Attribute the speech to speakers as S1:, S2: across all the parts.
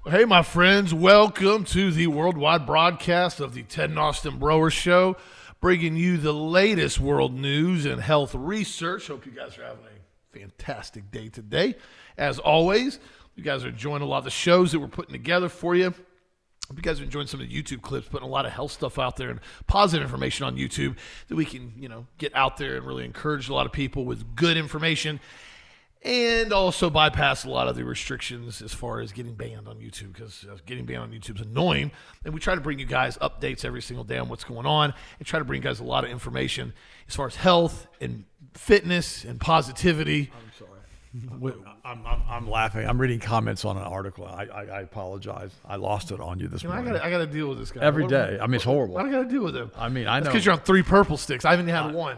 S1: Hey, my friends, welcome to the worldwide broadcast of the Ted and Austin Brower Show, bringing you the latest world news and health research. Hope you guys are having a fantastic day today. As always, you guys are enjoying a lot of the shows that we're putting together for you. Hope you guys are enjoying some of the YouTube clips, putting a lot of health stuff out there and positive information on YouTube that we can, get out there and really encourage a lot of people with good information. And also bypass a lot of the restrictions as far as getting banned on YouTube, because getting banned on YouTube is annoying. And we try to bring you guys updates every single day on what's going on and try to bring you guys a lot of information as far as health and fitness and positivity.
S2: I'm sorry. I'm laughing. I'm reading comments on an article. I apologize. I lost it on you this morning.
S1: I got to deal with this guy.
S2: Every day. It's horrible.
S1: What do I got to deal with him?
S2: I know.
S1: Because you're on 3 purple sticks. I haven't even had one.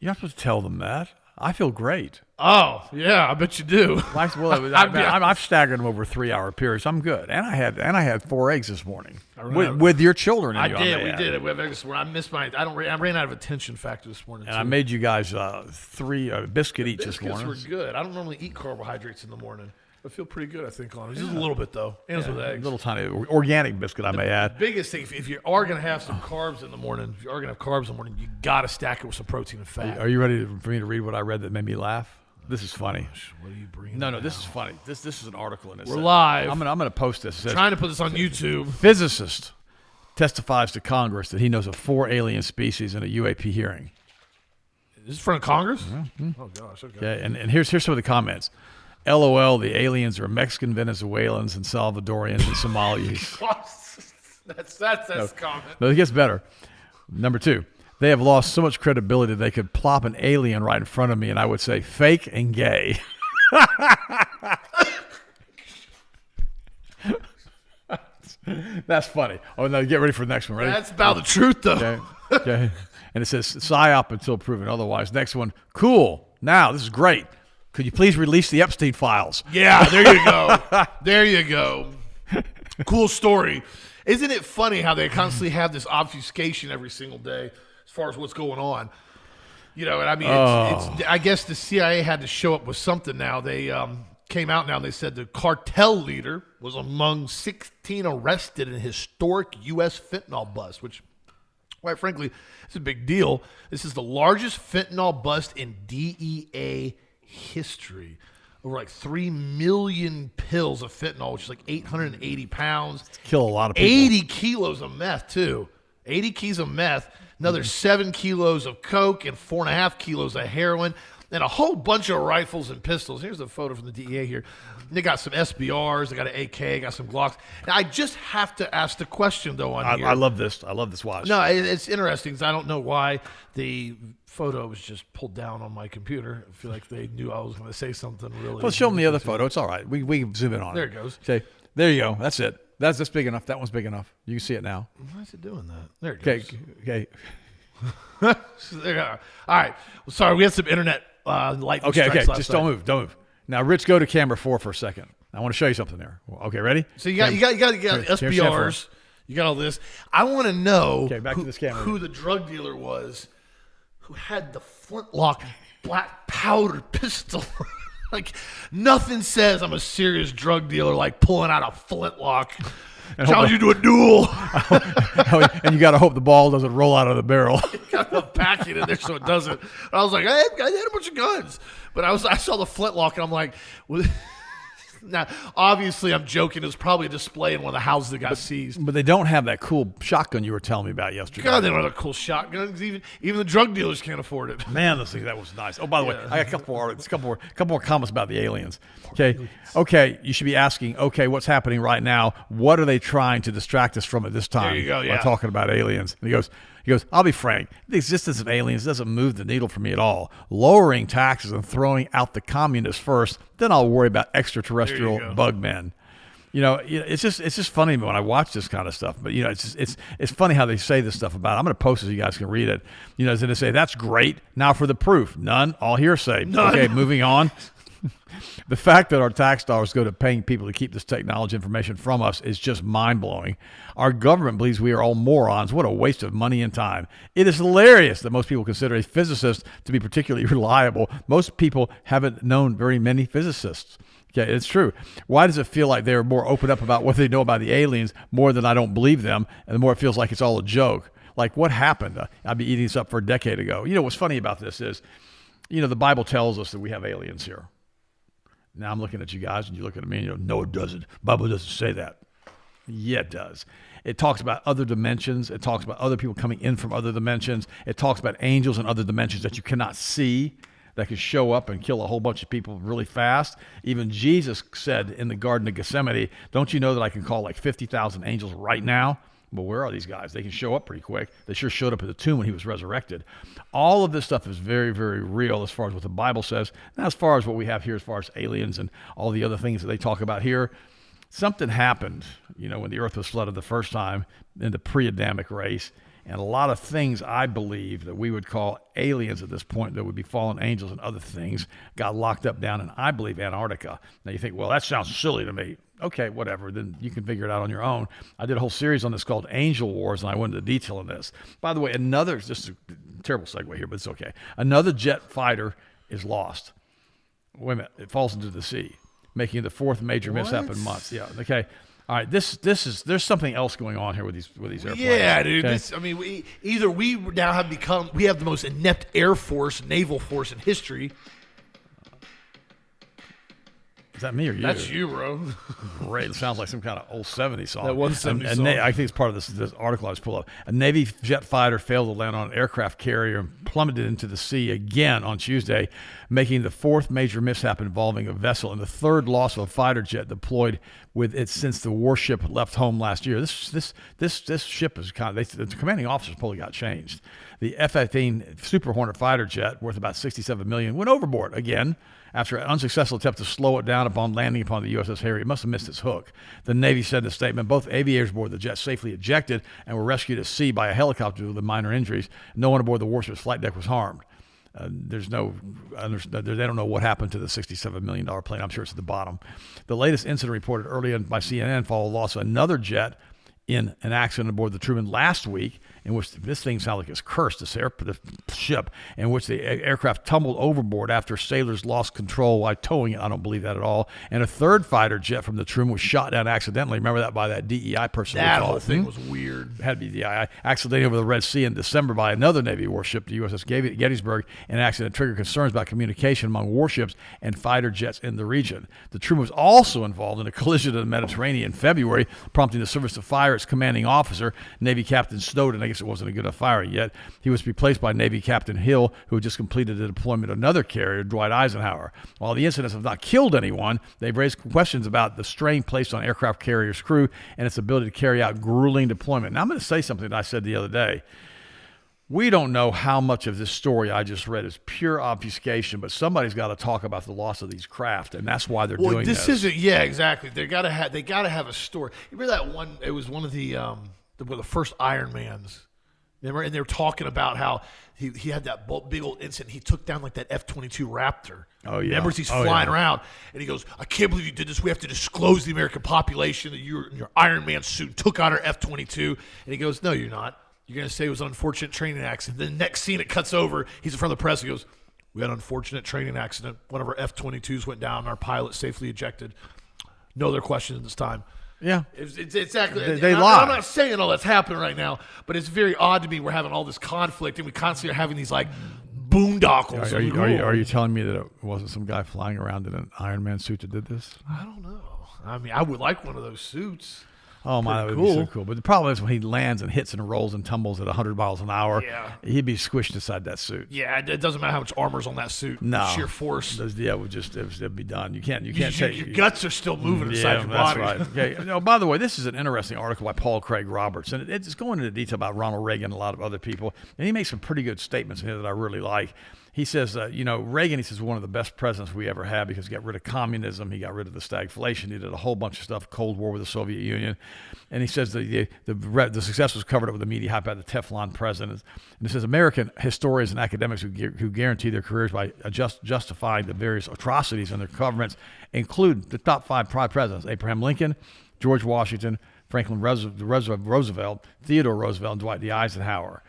S2: You're not supposed to tell them that. I feel great.
S1: Oh, yeah, I bet you do.
S2: I've staggered them over 3-hour periods. I'm good. And I had 4 eggs this morning with your children.
S1: I did. We did it. We have eggs this morning. I missed mine. I ran out of attention factor this morning.
S2: And too. I made you guys 3 biscuit each this morning.
S1: Biscuits were good. I don't normally eat carbohydrates in the morning. I feel pretty good, I think, on it. Just a little bit, though. And with eggs.
S2: A little tiny organic biscuit, I may add.
S1: The biggest thing, if you are going to have some carbs in the morning, you got to stack it with some protein and fat.
S2: Are you ready for me to read what I read that made me laugh? This is funny.
S1: What are you bringing?
S2: No, this is funny. This is an article in it.
S1: We're live.
S2: I'm gonna post this. It says,
S1: trying to put this on YouTube.
S2: Physicist testifies to Congress that he knows of 4 alien species in a UAP hearing.
S1: Is this in front of Congress?
S2: Mm-hmm.
S1: Oh gosh. Okay.
S2: Yeah, and here's some of the comments. LOL, the aliens are Mexican Venezuelans and Salvadorians and Somalis.
S1: that's comment.
S2: No, it gets better. Number 2, they have lost so much credibility they could plop an alien right in front of me and I would say fake and gay. That's funny. Oh, no, get ready for the next one. Ready?
S1: That's about the truth, though.
S2: Okay. And it says psyop until proven otherwise. Next one, cool. Now, this is great. Could you please release the Epstein files?
S1: Yeah, there you go. There you go. Cool story. Isn't it funny how they constantly have this obfuscation every single day as far as what's going on? I guess the CIA had to show up with something now. They came out now and they said the cartel leader was among 16 arrested in a historic U.S. fentanyl bust, which, quite frankly, it's a big deal. This is the largest fentanyl bust in DEA history. Over like 3 million pills of fentanyl, which is like 880 pounds.
S2: Kill a lot of people.
S1: 80 kilos of meth, too. 80 keys of meth, another 7 kilos of coke, and 4.5 kilos of heroin, and a whole bunch of rifles and pistols. Here's a photo from the DEA here. They got some SBRs, they got an AK, got some Glocks. Now, I just have to ask the question, though, on here.
S2: I love this. I love this watch.
S1: No, it's interesting because I don't know why the photo was just pulled down on my computer. I feel like they knew I was going to say something really.
S2: Well, show them the other photo. It's all right. We can zoom in on it.
S1: There it goes.
S2: Okay, there you go. That's it. That's big enough. That one's big enough. You can see it now.
S1: Why is it doing that? There it goes.
S2: Okay.
S1: All right. Well, sorry, we had some internet lightning strikes last
S2: Just
S1: night.
S2: don't move. Now, Rich, go to camera 4 for a second. I want to show you something there. Okay, ready?
S1: So you got SBRs. You got all this. I want to know who the drug dealer was who had the flintlock black powder pistol. Like, nothing says I'm a serious drug dealer like pulling out a flintlock. Challenge you to a duel.
S2: And you got to hope the ball doesn't roll out of the barrel.
S1: You got to pack it in there so it doesn't. I was like, I had a bunch of guns. But I saw the flintlock, and I'm like, now, obviously, I'm joking. It was probably a display in one of the houses that got seized.
S2: But they don't have that cool shotgun you were telling me about yesterday.
S1: God, they don't have cool shotguns. Even the drug dealers can't afford it.
S2: Man, that was nice. Oh, by the way, I got a couple more comments about the aliens. Okay, you should be asking, what's happening right now? What are they trying to distract us from at this time?
S1: There you go,
S2: by talking about aliens. And he goes, I'll be frank, the existence of aliens doesn't move the needle for me at all. Lowering taxes and throwing out the communists first, then I'll worry about extraterrestrial bug men. It's just funny when I watch this kind of stuff. But it's funny how they say this stuff about it. I'm going to post it so you guys can read it. As they say, that's great. Now for the proof. None. All hearsay.
S1: None.
S2: Okay, moving on. The fact that our tax dollars go to paying people to keep this technology information from us is just mind-blowing. Our government believes we are all morons. What a waste of money and time. It is hilarious that most people consider a physicist to be particularly reliable. Most people haven't known very many physicists. Okay, it's true. Why does it feel like they're more open up about what they know about the aliens more than I don't believe them, and the more it feels like it's all a joke? Like, what happened? I'd be eating this up for a decade ago. What's funny about this is, the Bible tells us that we have aliens here. Now I'm looking at you guys, and you look at me, and no, it doesn't. The Bible doesn't say that. Yeah, it does. It talks about other dimensions. It talks about other people coming in from other dimensions. It talks about angels and other dimensions that you cannot see, that can show up and kill a whole bunch of people really fast. Even Jesus said in the Garden of Gethsemane, don't you know that I can call like 50,000 angels right now? Well, where are these guys? They can show up pretty quick. They sure showed up at the tomb when he was resurrected. All of this stuff is very, very real as far as what the Bible says. And as far as what we have here as far as aliens and all the other things that they talk about here, something happened, when the earth was flooded the first time in the pre-Adamic race. And a lot of things I believe that we would call aliens at this point, that would be fallen angels and other things, got locked up down in, I believe, Antarctica. Now you think, well, that sounds silly to me. Okay, whatever. Then you can figure it out on your own. I did a whole series on this called Angel Wars, and I went into detail on this. By the way, just a terrible segue here, but it's okay. Another jet fighter is lost. Wait a minute. It falls into the sea, making it the fourth major mishap in months. Yeah, okay. All right, there's something else going on here with these airplanes.
S1: Yeah, dude.
S2: Okay?
S1: We now have the most inept air force, naval force in history.
S2: Is that me or you?
S1: That's you, bro.
S2: Great. It sounds like some kind of old 70s song.
S1: That was 70s song.
S2: I think it's part of this article I just pulled up. A Navy jet fighter failed to land on an aircraft carrier and plummeted into the sea again on Tuesday, making the fourth major mishap involving a vessel and the third loss of a fighter jet deployed with it since the warship left home last year. This ship is the commanding officer's probably got changed. The F-18 Super Hornet fighter jet, worth about $67 million, went overboard again after an unsuccessful attempt to slow it down upon landing upon the USS Harry. It must have missed its hook. The Navy said in a statement, both aviators aboard the jet safely ejected and were rescued at sea by a helicopter with minor injuries. No one aboard the warship's flight deck was harmed. They don't know what happened to the $67 million plane. I'm sure it's at the bottom. The latest incident reported earlier by CNN followed the loss of another jet in an accident aboard the Truman last week, in which this thing sounds like it's cursed, this ship, in which the aircraft tumbled overboard after sailors lost control while towing it. I don't believe that at all. And a third fighter jet from the Truman was shot down accidentally. Remember that by that DEI person?
S1: That whole thing was weird.
S2: It had to be DEI. Accidentally over the Red Sea in December by another Navy warship, the USS Gettysburg. An accident triggered concerns about communication among warships and fighter jets in the region. The Truman was also involved in a collision in the Mediterranean in February, prompting the service to fire its commanding officer, Navy Captain Snowden. I guess it wasn't a good enough firing yet. He was replaced by Navy Captain Hill, who had just completed the deployment of another carrier, Dwight Eisenhower. While the incidents have not killed anyone, they've raised questions about the strain placed on aircraft carrier's crew and its ability to carry out grueling deployment. Now, I'm going to say something that I said the other day. We don't know how much of this story I just read is pure obfuscation, but somebody's got to talk about the loss of these craft, and that's why they're doing this.
S1: This isn't. Yeah, exactly. They got to have a story. You remember that one? It was one of the first Iron Mans. Remember, and they were talking about how he had that big old incident. He took down like that F-22 Raptor.
S2: Oh yeah.
S1: Remember, he's flying around, and he goes, "I can't believe you did this. We have to disclose the American population that you were in your Iron Man suit, took out our F-22." And he goes, "No, you're not. You're going to say it was an unfortunate training accident." Then the next scene, it cuts over. He's in front of the press. He goes, "We had an unfortunate training accident. One of our F-22s went down. Our pilot safely ejected. No other questions this time."
S2: Yeah.
S1: It's exactly.
S2: They lie.
S1: I'm not saying all that's happening right now, but it's very odd to me. We're having all this conflict, and we constantly are having these like boondoggles.
S2: Are you telling me that it wasn't some guy flying around in an Iron Man suit that did this?
S1: I don't know. I mean, I would like one of those suits.
S2: Oh my, that would be so cool. But the problem is when he lands and hits and rolls and tumbles at 100 miles an hour, he'd be squished inside that suit.
S1: Yeah, it doesn't matter how much armor's on that suit.
S2: No,
S1: sheer force.
S2: Yeah, it'd be done. You can't
S1: your guts are still moving inside your body.
S2: That's right. Okay. No, by the way, this is an interesting article by Paul Craig Roberts, and it's going into detail about Ronald Reagan and a lot of other people, and he makes some pretty good statements in here that I really like. He says, Reagan, he says, one of the best presidents we ever had because he got rid of communism. He got rid of the stagflation. He did a whole bunch of stuff, Cold War with the Soviet Union. And he says the success was covered up with the media hype about the Teflon president. And he says American historians and academics who guarantee their careers by justifying the various atrocities in their governments include the top 5 presidents: Abraham Lincoln, George Washington, Franklin Roosevelt, Theodore Roosevelt, and Dwight D. Eisenhower.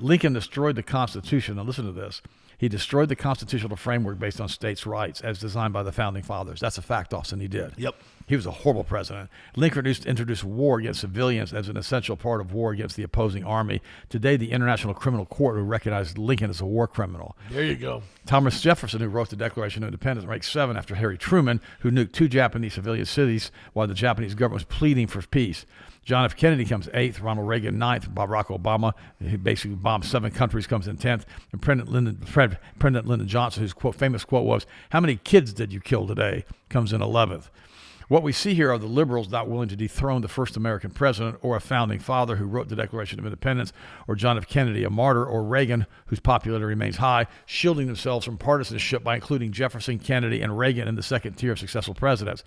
S2: Lincoln destroyed the Constitution. Now listen to this. He destroyed the constitutional framework based on states' rights as designed by the founding fathers. That's a fact, Austin. He did.
S1: Yep.
S2: He was a horrible president. Lincoln introduced war against civilians as an essential part of war against the opposing army. Today, the International Criminal Court would recognize Lincoln as a war criminal.
S1: There you go.
S2: Thomas Jefferson, who wrote the Declaration of Independence, ranks 7 after Harry Truman, who nuked 2 Japanese civilian cities while the Japanese government was pleading for peace. John F. Kennedy comes 8th, Ronald Reagan 9th, Barack Obama, who basically bombed 7 countries, comes in 10th, and President Lyndon Johnson, whose famous quote was, "How many kids did you kill today?" comes in 11th. What we see here are the liberals not willing to dethrone the first American president or a founding father who wrote the Declaration of Independence, or John F. Kennedy, a martyr, or Reagan, whose popularity remains high, shielding themselves from partisanship by including Jefferson, Kennedy, and Reagan in the second tier of successful presidents.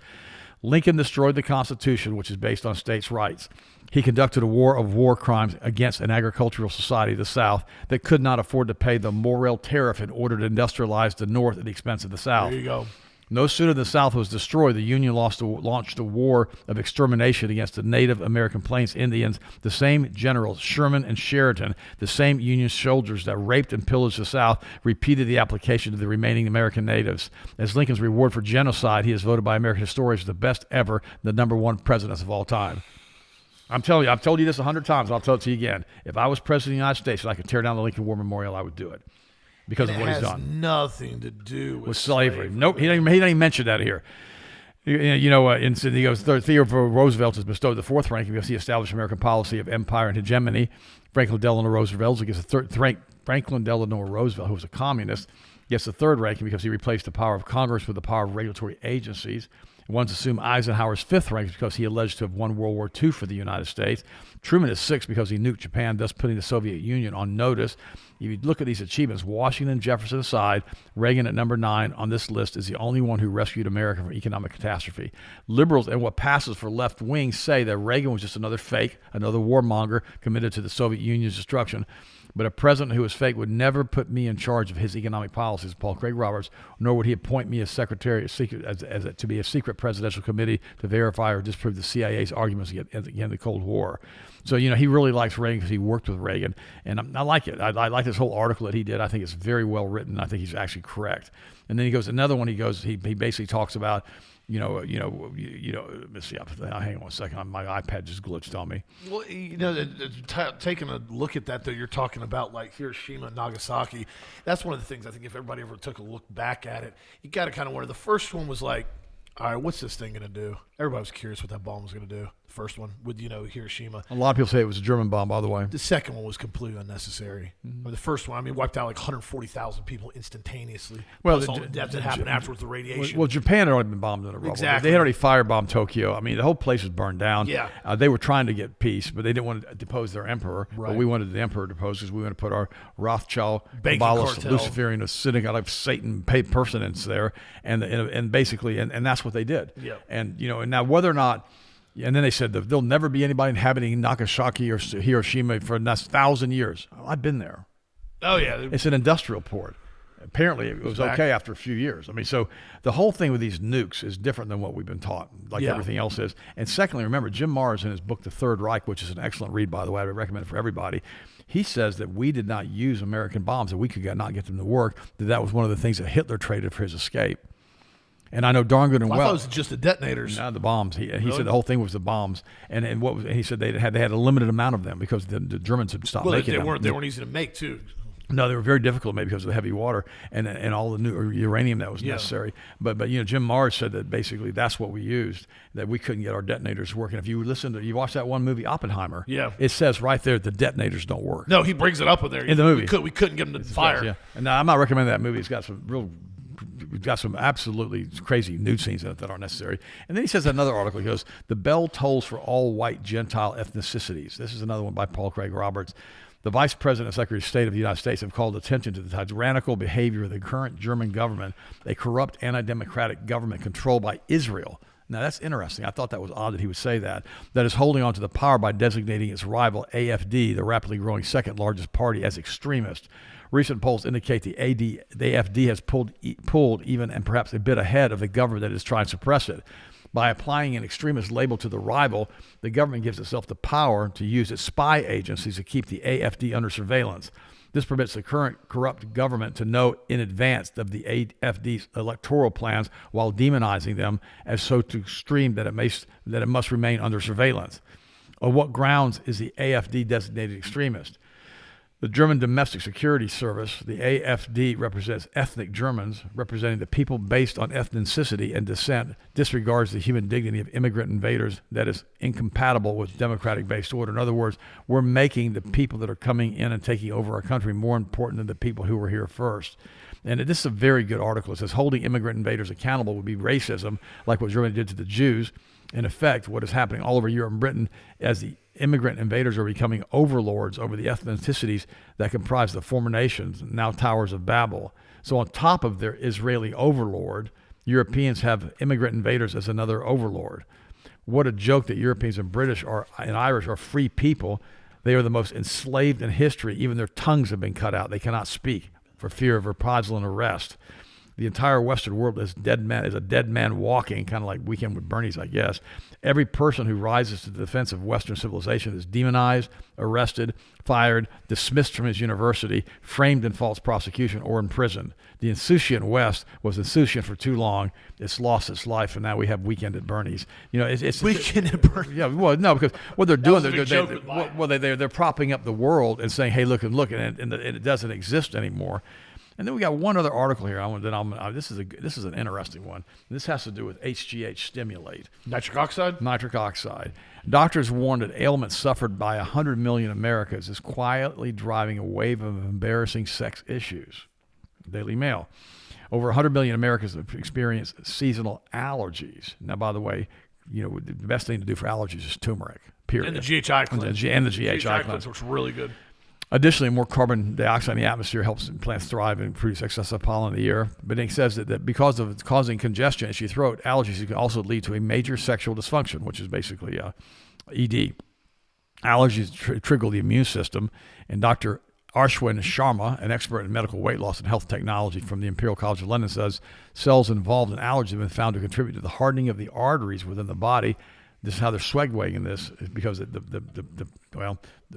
S2: Lincoln destroyed the Constitution, which is based on states' rights. He conducted a war crimes against an agricultural society, the South, that could not afford to pay the Morrill tariff in order to industrialize the North at the expense of the South.
S1: There you go.
S2: No sooner than the South was destroyed, the Union launched a war of extermination against the Native American Plains Indians, the same generals, Sherman and Sheridan, the same Union soldiers that raped and pillaged the South, repeated the application to the remaining American natives. As Lincoln's reward for genocide, he is voted by American historians as the best ever, the #1 president of all time. I'm telling you, I've told you this 100 times, and I'll tell it to you again. If I was president of the United States and I could tear down the Lincoln War Memorial, I would do it. Because of what he's done.
S1: It has nothing to do with
S2: slavery. Nope, he didn't even mention that here. He goes, Theodore Roosevelt is bestowed the 4th ranking because he established American policy of empire and hegemony. Franklin Delano Roosevelt gets the 3rd rank. Franklin Delano Roosevelt, who was a communist, gets the 3rd ranking because he replaced the power of Congress with the power of regulatory agencies. One's assumed Eisenhower's 5th rank because he alleged to have won World War II for the United States. Truman is 6th because he nuked Japan, thus putting the Soviet Union on notice. If you look at these achievements, Washington and Jefferson aside, Reagan at number 9 on this list is the only one who rescued America from economic catastrophe. Liberals and what passes for left wing say that Reagan was just another fake, another warmonger committed to the Soviet Union's destruction. But a president who is fake would never put me in charge of his economic policies, Paul Craig Roberts, nor would he appoint me as secretary to be a secret presidential committee to verify or disprove the CIA's arguments against the Cold War. So, he really likes Reagan because he worked with Reagan. And I like it. I like this whole article that he did. I think it's very well written. I think he's actually correct. And then he basically talks about, let me see. Hang on one second. My iPad just glitched on me.
S1: Well, taking a look at that, though, you're talking about like Hiroshima and Nagasaki. That's one of the things I think if everybody ever took a look back at it, you got to kind of wonder. The first one was like, all right, what's this thing going to do? Everybody was curious what that bomb was going to do. The first one with, Hiroshima.
S2: A lot of people say it was a German bomb, by the way.
S1: The second one was completely unnecessary. Mm-hmm. The first one, wiped out like 140,000 people instantaneously. Well, all the death that happened afterwards, the radiation.
S2: Well, Japan had already been bombed in a rubble.
S1: Exactly.
S2: They had already firebombed Tokyo. The whole place was burned down.
S1: Yeah.
S2: They were trying to get peace, but they didn't want to depose their emperor.
S1: Right.
S2: But we wanted the emperor deposed because we wanted to put our Rothschild,
S1: Kabbalist,
S2: Luciferian, synagogue of Satan personage there, and basically, and that's what they did.
S1: Yeah.
S2: And and now whether or not. And then they said that there'll never be anybody inhabiting Nagasaki or Hiroshima for the next 1,000 years. I've been there.
S1: Oh, yeah.
S2: It's an industrial port. Apparently, it was okay after a few years. So the whole thing with these nukes is different than what we've been taught, like everything else is. And secondly, remember, Jim Marrs in his book, The Third Reich, which is an excellent read, by the way, I would recommend it for everybody. He says that we did not use American bombs, that we could not get them to work, that was one of the things that Hitler traded for his escape. And I know darn good and well.
S1: I thought it was just the detonators.
S2: No, the bombs. He said the whole thing was the bombs, and he said they had a limited amount of them because the Germans had stopped making them.
S1: They weren't easy to make too.
S2: No, they were very difficult to make because of the heavy water and all the new uranium that was necessary. But Jim Marrs said that basically that's what we used, that we couldn't get our detonators working. If you watch that one movie Oppenheimer, it says right there the detonators don't work.
S1: No, he brings it up in there
S2: in the movie.
S1: We couldn't get them to fire.
S2: Yeah, and I'm not recommending that movie. It's got some absolutely crazy nude scenes in it that aren't necessary. And then he says another article, he goes, the bell tolls for all white Gentile ethnicities. This is another one by Paul Craig Roberts. The Vice President and Secretary of State of the United States have called attention to the tyrannical behavior of the current German government, a corrupt, anti-democratic government controlled by Israel. Now, that's interesting. I thought that was odd that he would say that is holding on to the power by designating its rival, AfD, the rapidly growing second largest party, as extremist. Recent polls indicate the AfD has pulled even and perhaps a bit ahead of the government that is trying to suppress it. By applying an extremist label to the rival, the government gives itself the power to use its spy agencies to keep the AfD under surveillance. This permits the current corrupt government to know in advance of the AFD's electoral plans while demonizing them as so to extreme that it must remain under surveillance. On what grounds is the AFD designated extremist? The German Domestic Security Service, the AFD, represents ethnic Germans, representing the people based on ethnicity and descent, disregards the human dignity of immigrant invaders that is incompatible with democratic-based order. In other words, we're making the people that are coming in and taking over our country more important than the people who were here first. And this is a very good article. It says holding immigrant invaders accountable would be racism, like what Germany did to the Jews. In effect, what is happening all over Europe and Britain as the immigrant invaders are becoming overlords over the ethnicities that comprise the former nations, now Towers of Babel. So on top of their Israeli overlord, Europeans have immigrant invaders as another overlord. What a joke that Europeans and British and Irish are free people. They are the most enslaved in history. Even their tongues have been cut out. They cannot speak for fear of reprisal and arrest. The entire Western world is a dead man walking, kind of like Weekend with Bernie's, I guess. Every person who rises to the defense of Western civilization is demonized, arrested, fired, dismissed from his university, framed in false prosecution, or imprisoned. The insouciant West was insouciant for too long. It's lost its life, and now we have Weekend at Bernie's. You know, it's
S1: Weekend at Bernie's.
S2: Yeah, well, no, because what they're doing, they're propping up the world and saying, "Hey, look, and it doesn't exist anymore." And then we got one other article here. This is an interesting one. This has to do with HGH stimulate.
S1: Nitric oxide?
S2: Nitric oxide. Doctors warn that ailments suffered by 100 million Americans is quietly driving a wave of embarrassing sex issues. Daily Mail. Over 100 million Americans have experienced seasonal allergies. Now, by the way, you know, the best thing to do for allergies is turmeric, period.
S1: And the GHI cleanse.
S2: And the GHI cleanse
S1: works really good.
S2: Additionally, more carbon dioxide in the atmosphere helps plants thrive and produce excessive pollen in the air. But it says that because of causing congestion in your throat, allergies can also lead to a major sexual dysfunction, which is basically ED. Allergies trigger the immune system, and Dr. Ashwin Sharma, an expert in medical weight loss and health technology from the Imperial College of London, says cells involved in allergies have been found to contribute to the hardening of the arteries within the body. This is how they're segueing in this, because the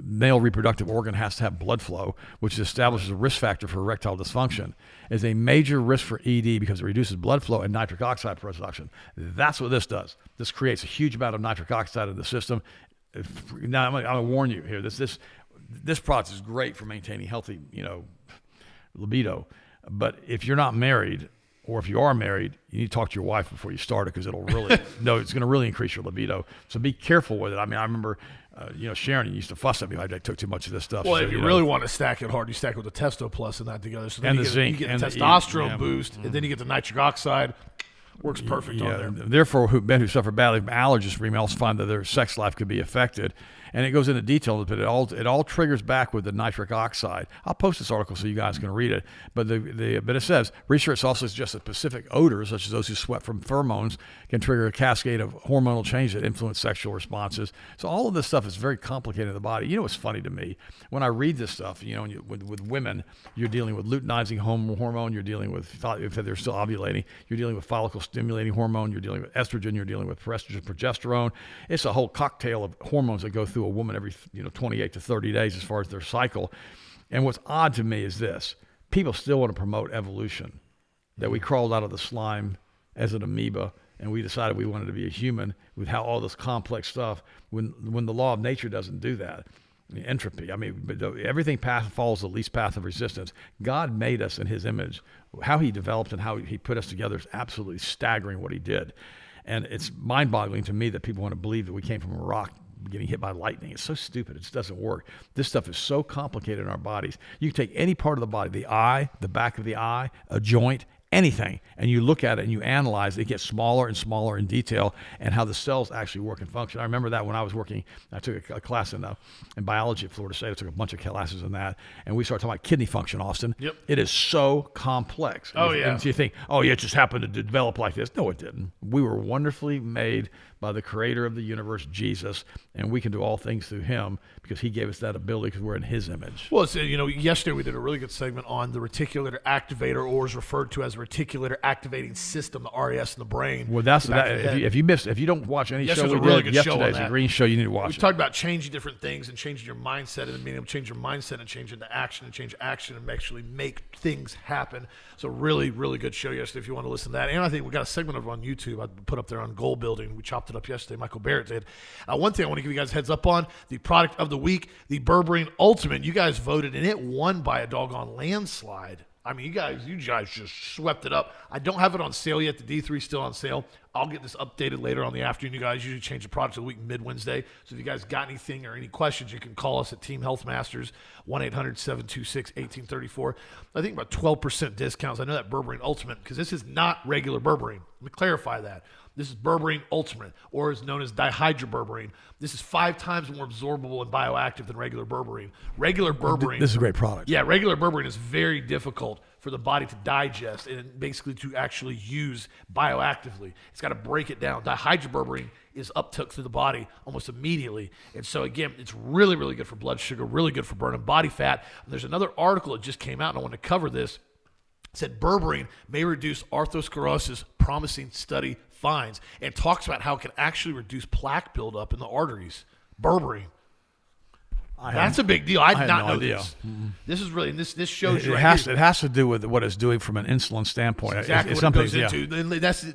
S2: male reproductive organ has to have blood flow, which establishes a risk factor for erectile dysfunction. It's a major risk for ED because it reduces blood flow and nitric oxide production. That's what this does. This creates a huge amount of nitric oxide in the system. Now, I'm going to warn you here. This product is great for maintaining healthy, libido. But if you're not married, or if you are married, you need to talk to your wife before you start it, because it'll really, it's going to really increase your libido. So be careful with it. I mean, I remember, Sharon used to fuss at me if I took too much of this stuff.
S1: Well,
S2: so,
S1: if you really want to stack it hard, you stack it with the Testo Plus and that together. So then
S2: and the zinc.
S1: You get
S2: and
S1: the testosterone boost, and then you get the nitric oxide. Works perfect on there.
S2: Therefore, men who suffer badly from allergies may also find that their sex life could be affected. And it goes into detail, but it all triggers back with the nitric oxide. I'll post this article so you guys can read it. But but it says research also suggests that specific odors, such as those who sweat from pheromones, can trigger a cascade of hormonal changes that influence sexual responses. So all of this stuff is very complicated in the body. You know what's funny to me? When I read this stuff, with women, you're dealing with luteinizing hormone, you're dealing with, if they're still ovulating, you're dealing with follicle stimulating hormone, you're dealing with estrogen, you're dealing with estrogen, progesterone. It's a whole cocktail of hormones that go through a woman every 28 to 30 days as far as their cycle. And what's odd to me is this: people still want to promote evolution, that we crawled out of the slime as an amoeba and we decided we wanted to be a human with how all this complex stuff, when the law of nature doesn't do that. Entropy. I mean, everything follows the least path of resistance. God made us in his image. How he developed and how he put us together is absolutely staggering what he did. And it's mind-boggling to me that people want to believe that we came from a rock getting hit by lightning. It's so stupid. It just doesn't work. This stuff is so complicated in our bodies. You can take any part of the body, the eye, the back of the eye, a joint, anything, and you look at it and you analyze it. It gets smaller and smaller in detail, and how the cells actually work and function. I remember that when I was working, I took a class in biology at Florida State. I took a bunch of classes in that, and we started talking about kidney function, Austin.
S1: Yep.
S2: It is so complex. And you think, it just happened to develop like this. No, it didn't. We were wonderfully made by the creator of the universe, Jesus, and we can do all things through him because he gave us that ability because we're in his image.
S1: Well, yesterday we did a really good segment on the reticular activator, or is referred to as reticular activating system, the RAS in the brain.
S2: Well, that's if you don't watch any show
S1: was a
S2: we
S1: really
S2: did
S1: good show on
S2: yesterday's
S1: that.
S2: a green show, you need to watch
S1: We
S2: it.
S1: talked about changing different things and changing your mindset and being able to change your mindset and change into action and change action and actually make things happen. So really, really good show yesterday if you want to listen to that. And I think we got a segment of it on YouTube I put up there on goal building. We chopped it up yesterday. Michael Barrett did. One thing I want to give you guys a heads up on, the product of the week, the Berberine Ultimate. You guys voted and it won by a doggone landslide. I mean, you guys just swept it up. I don't have it on sale yet. The D3 is still on sale. I'll get this updated later on the afternoon. You guys usually change the product of the week mid-Wednesday. So if you guys got anything or any questions, you can call us at Team Health Masters, 1-800-726-1834. I think about 12% discounts. I know that Berberine Ultimate, because this is not regular Berberine. Let me clarify that. This is Berberine Ultimate, or is known as dihydroberberine. This is 5 times more absorbable and bioactive than regular Berberine. Regular Berberine.
S2: This is a great product.
S1: Yeah, regular Berberine is very difficult for the body to digest and basically to actually use bioactively. It's got to break it down. Dihydroberberine is uptook through the body almost immediately. And so, again, it's really, really good for blood sugar, really good for burning body fat. And there's another article that just came out, and I want to cover this. It said Berberine may reduce atherosclerosis, promising study finds, and talks about how it can actually reduce plaque buildup in the arteries. Berberine. That's a big deal. I did not know this. Mm-hmm. This is really, and this shows you.
S2: It has to do with what it's doing from an insulin standpoint.
S1: That's exactly what it goes into.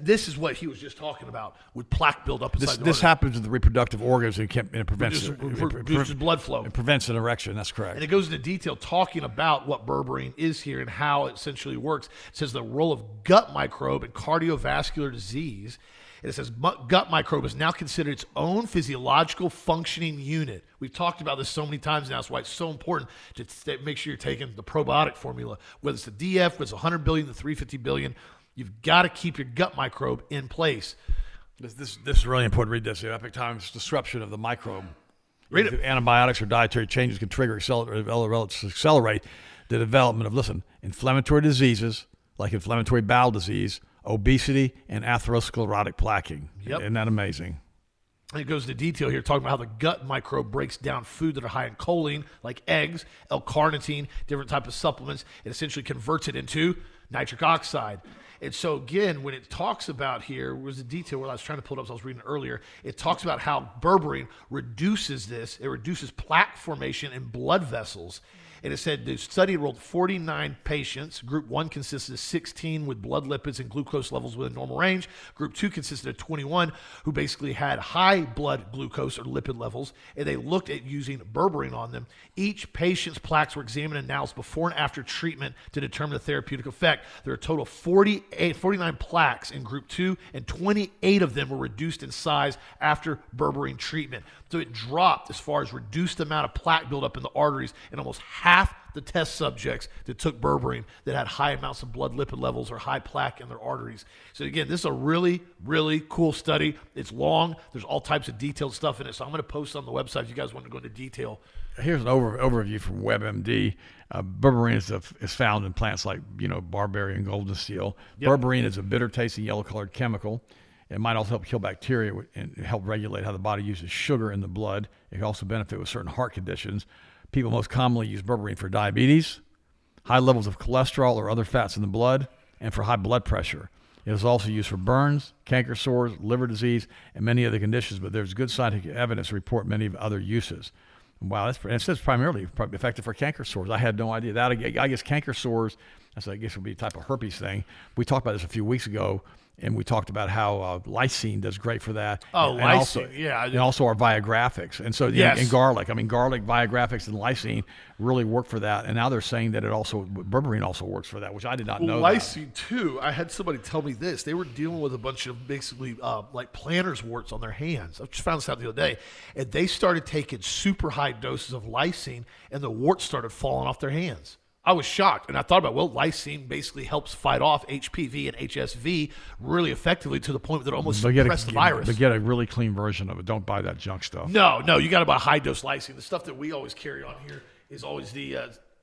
S1: This is what he was just talking about with plaque buildup inside the artery.
S2: This happens with the reproductive organs and it prevents
S1: reduces blood flow.
S2: It prevents an erection. That's correct.
S1: And it goes into detail talking about what berberine is here and how it essentially works. It says the role of gut microbe in cardiovascular disease. And it says gut microbe is now considered its own physiological functioning unit. We've talked about this so many times now. That's why it's so important to make sure you're taking the probiotic formula, whether it's the DF, whether it's 100 billion, the 350 billion. You've got to keep your gut microbe in place.
S2: This is really important. Read this. The epic times disruption of the microbe.
S1: Read it.
S2: Antibiotics or dietary changes can trigger accelerate the development of, inflammatory diseases like inflammatory bowel disease, obesity, and atherosclerotic plaquing.
S1: Yep.
S2: Isn't that amazing?
S1: And it goes into detail here, talking about how the gut microbe breaks down food that are high in choline, like eggs, L-carnitine, different type of supplements, and essentially converts it into nitric oxide. And so, again, when it talks about here, was the detail where I was trying to pull it up, as I was reading earlier, it talks about how berberine reduces this. It reduces plaque formation in blood vessels. And it said the study enrolled 49 patients. Group 1 consisted of 16 with blood lipids and glucose levels within normal range. Group 2 consisted of 21 who basically had high blood glucose or lipid levels, and they looked at using berberine on them. Each patient's plaques were examined and analyzed before and after treatment to determine the therapeutic effect. There are a total of 49 plaques in Group 2, and 28 of them were reduced in size after berberine treatment. So it dropped as far as reduced amount of plaque buildup in the arteries in almost half the test subjects that took berberine that had high amounts of blood lipid levels or high plaque in their arteries. So again, this is a really, really cool study. It's long. There's all types of detailed stuff in it. So I'm going to post on the website if you guys want to go into detail.
S2: Here's an overview from WebMD. Berberine is found in plants like, barberry and golden seal. Yep. Berberine is a bitter-tasting, yellow-colored chemical. It might also help kill bacteria and help regulate how the body uses sugar in the blood. It can also benefit with certain heart conditions. People most commonly use berberine for diabetes, high levels of cholesterol or other fats in the blood, and for high blood pressure. It is also used for burns, canker sores, liver disease, and many other conditions, but there's good scientific evidence to report many other uses. Wow, it says primarily effective for canker sores. I had no idea that. I guess canker sores, I guess would be a type of herpes thing. We talked about this a few weeks ago, and we talked about how lysine does great for that.
S1: Oh, lysine, yeah.
S2: And also our Viagraphics. And so,
S1: yes.
S2: And garlic. Garlic, Viagraphics, and lysine really work for that. And now they're saying that berberine also works for that, which I did not know.
S1: Lysine, too. I had somebody tell me this. They were dealing with a bunch of basically like plantar's warts on their hands. I just found this out the other day. And they started taking super high doses of lysine, and the warts started falling off their hands. I was shocked, and I thought about, lysine basically helps fight off HPV and HSV really effectively to the point that it almost suppresses the virus.
S2: But get a really clean version of it. Don't buy that junk stuff.
S1: No, you got to buy high-dose lysine. The stuff that we always carry on here is always the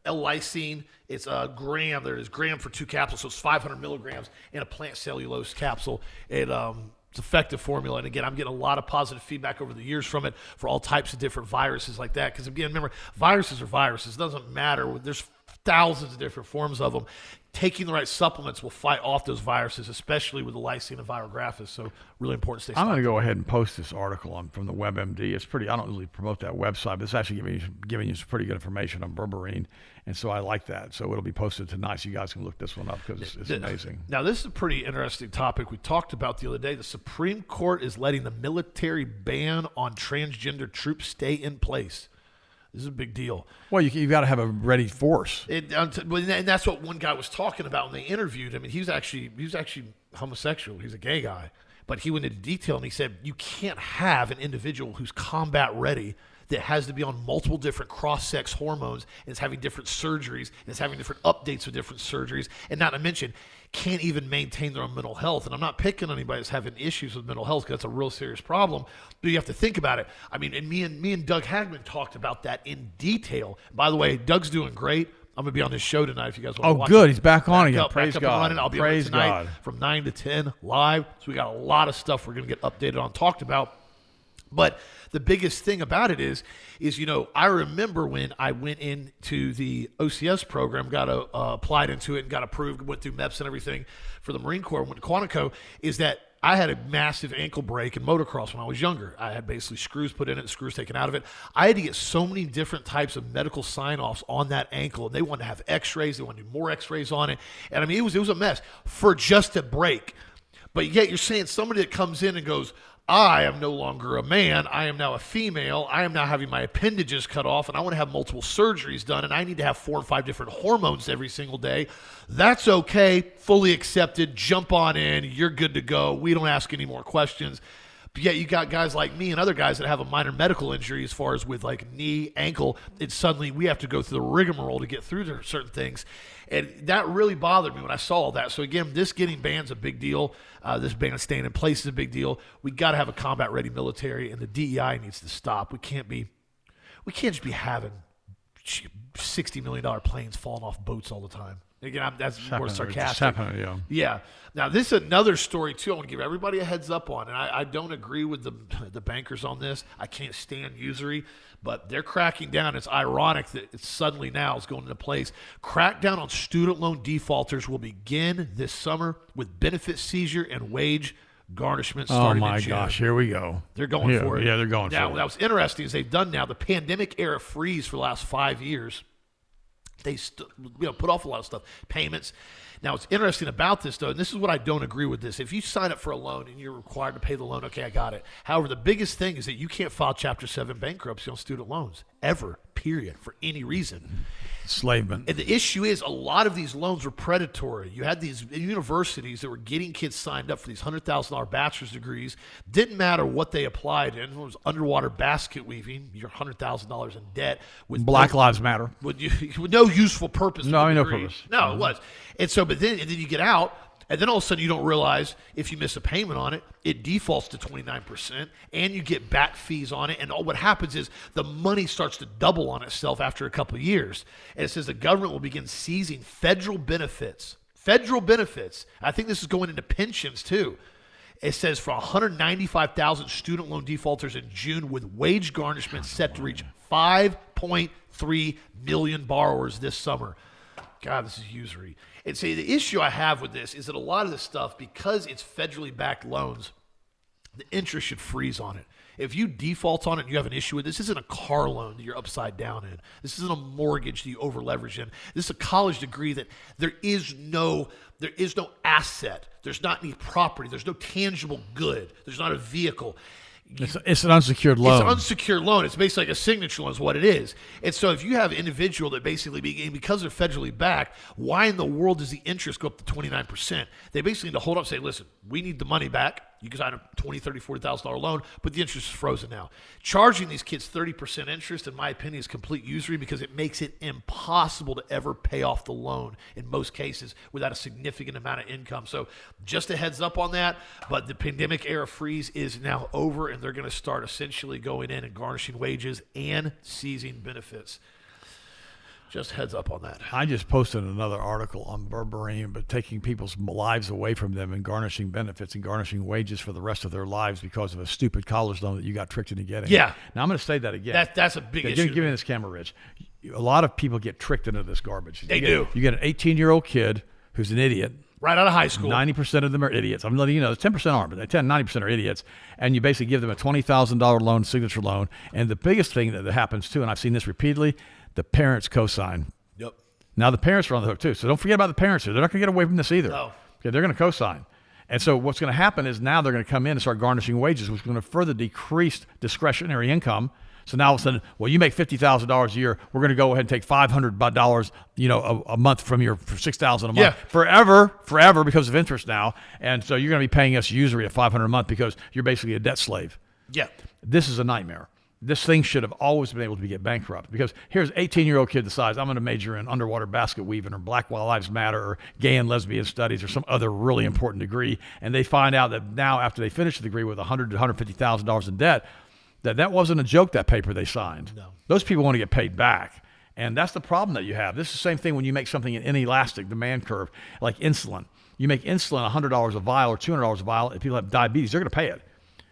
S1: L-lysine. It's a gram. There is gram for 2 capsules, so it's 500 milligrams in a plant cellulose capsule. It's effective formula. And again, I'm getting a lot of positive feedback over the years from it for all types of different viruses like that. Because again, remember, viruses are viruses. It doesn't matter. There's thousands of different forms of them. Taking the right supplements will fight off those viruses, especially with the lysine and virographis. So really important to stay
S2: I'm going to go ahead and post this article from the WebMD. It's pretty. I don't really promote that website, but it's actually giving you some pretty good information on berberine, and so I like that. So it'll be posted tonight, so you guys can look this one up because it's amazing.
S1: Now, this is a pretty interesting topic we talked about the other day. The Supreme Court is letting the military ban on transgender troops stay in place. This is a big deal.
S2: Well, you've got to have a ready force.
S1: And that's what one guy was talking about when they interviewed him. And he was actually homosexual. He's a gay guy. But he went into detail and he said, you can't have an individual who's combat ready that has to be on multiple different cross-sex hormones and is having different surgeries and is having different updates of different surgeries, and not to mention can't even maintain their own mental health. And I'm not picking on anybody that's having issues with mental health because that's a real serious problem, but you have to think about it. I mean, and me and Doug Hagman talked about that in detail. By the way, Doug's doing great. I'm going to be on this show tonight if you guys want to watch it.
S2: Oh, good. He's back on again. Praise God.
S1: I'll be on it tonight from 9 to 10 live. So we got a lot of stuff we're going to get updated on, talked about. But the biggest thing about it is I remember when I went into the OCS program, got applied into it and got approved, went through MEPS and everything for the Marine Corps, went to Quantico, is that I had a massive ankle break in motocross when I was younger. I had basically screws put in it, screws taken out of it. I had to get so many different types of medical sign-offs on that ankle, and they wanted to have x-rays. They wanted to do more x-rays on it. And I mean, it was a mess for just a break. But yet you're saying somebody that comes in and goes, I am no longer a man. I am now a female. I am now having my appendages cut off, and I want to have multiple surgeries done, and I need to have 4 or 5 different hormones every single day. That's okay. Fully accepted. Jump on in. You're good to go. We don't ask any more questions. But yet you got guys like me and other guys that have a minor medical injury as far as with like knee, ankle, and suddenly we have to go through the rigmarole to get through certain things. And that really bothered me when I saw all that. So again, this getting banned is a big deal. This ban staying in place is a big deal. We got to have a combat-ready military, and the DEI needs to stop. We can't just be having $60 million planes falling off boats all the time. Again, that's more sarcastic. Yeah. Now, this is another story, too, I want to give everybody a heads up on. And I don't agree with the bankers on this. I can't stand usury, but they're cracking down. It's ironic that it's suddenly now is going into place. Crackdown on student loan defaulters will begin this summer with benefit seizure and wage garnishment starting in June.
S2: Gosh, here we go.
S1: They're going for it.
S2: Yeah, they're going for it.
S1: Now, what's interesting is they've done now the pandemic-era freeze for the last 5 years. They put off a lot of stuff, payments. Now, what's interesting about this, though, and this is what I don't agree with this. If you sign up for a loan and you're required to pay the loan, okay, I got it. However, the biggest thing is that you can't file Chapter 7 bankruptcy on student loans, ever, period, for any reason.
S2: Enslavement.
S1: And the issue is a lot of these loans were predatory. You had these universities that were getting kids signed up for these $100,000 bachelor's degrees. Didn't matter what they applied in. It was underwater basket weaving. You're $100,000 in debt. With
S2: Black Lives Matter.
S1: With no useful purpose.
S2: No purpose.
S1: No, it was. And so, but then you get out, and then all of a sudden you don't realize if you miss a payment on it, it defaults to 29%, and you get back fees on it. And what happens is the money starts to double on itself after a couple of years. And it says the government will begin seizing federal benefits. Federal benefits. I think this is going into pensions too. It says for 195,000 student loan defaulters in June, with wage garnishment set to reach 5.3 million borrowers this summer. God, this is usury. And see, the issue I have with this is that a lot of this stuff, because it's federally backed loans, the interest should freeze on it. If you default on it and you have an issue with this isn't a car loan that you're upside down in. This isn't a mortgage that you over leverage in. This is a college degree that there is no asset. There's not any property. There's no tangible good. There's not a vehicle.
S2: It's an unsecured loan.
S1: It's an unsecured loan. It's basically like a signature loan is what it is. And so if you have an individual that basically, because they're federally backed, why in the world does the interest go up to 29%? They basically need to hold up and say, listen, we need the money back. You can sign a $20,000, $30,000, $40,000 loan, but the interest is frozen now. Charging these kids 30% interest, in my opinion, is complete usury because it makes it impossible to ever pay off the loan in most cases without a significant amount of income. So just a heads up on that, but the pandemic era freeze is now over, and they're going to start essentially going in and garnishing wages and seizing benefits. Just heads up on that.
S2: I just posted another article on berberine, but taking people's lives away from them and garnishing benefits and garnishing wages for the rest of their lives because of a stupid college loan that you got tricked into getting.
S1: Yeah.
S2: Now I'm going to say that again.
S1: That's a big issue.
S2: Give me this camera, Rich. a lot of people get tricked into this garbage.
S1: They do.
S2: You get an 18-year-old kid who's an idiot.
S1: Right out of high school.
S2: 90% of them are idiots. I'm letting you know, 10% aren't, but 90% are idiots. And you basically give them a $20,000 loan, signature loan. And the biggest thing that happens too, and I've seen this repeatedly, the parents co-sign.
S1: Yep.
S2: Now the parents are on the hook too. So don't forget about the parents here. They're not going to get away from this either.
S1: No.
S2: Okay, they're going to co-sign. And so what's going to happen is now they're going to come in and start garnishing wages, which is going to further decrease discretionary income. So now all of a sudden, well, you make $50,000 a year. We're going to go ahead and take $500, a month from your for $6,000 a month.
S1: Yeah.
S2: Forever because of interest now. And so you're going to be paying us usury at $500 a month because you're basically a debt slave.
S1: Yeah.
S2: This is a nightmare. This thing should have always been able to get bankrupt because here's an 18-year-old kid decides I'm going to major in underwater basket weaving or Black Lives Matter or gay and lesbian studies or some other really important degree. And they find out that now after they finish the degree with $100,000 to $150,000 in debt, that wasn't a joke, that paper they signed.
S1: No.
S2: Those people want to get paid back. And that's the problem that you have. This is the same thing when you make something in inelastic demand curve, like insulin. You make insulin $100 a vial or $200 a vial. If people have diabetes, they're going to pay it.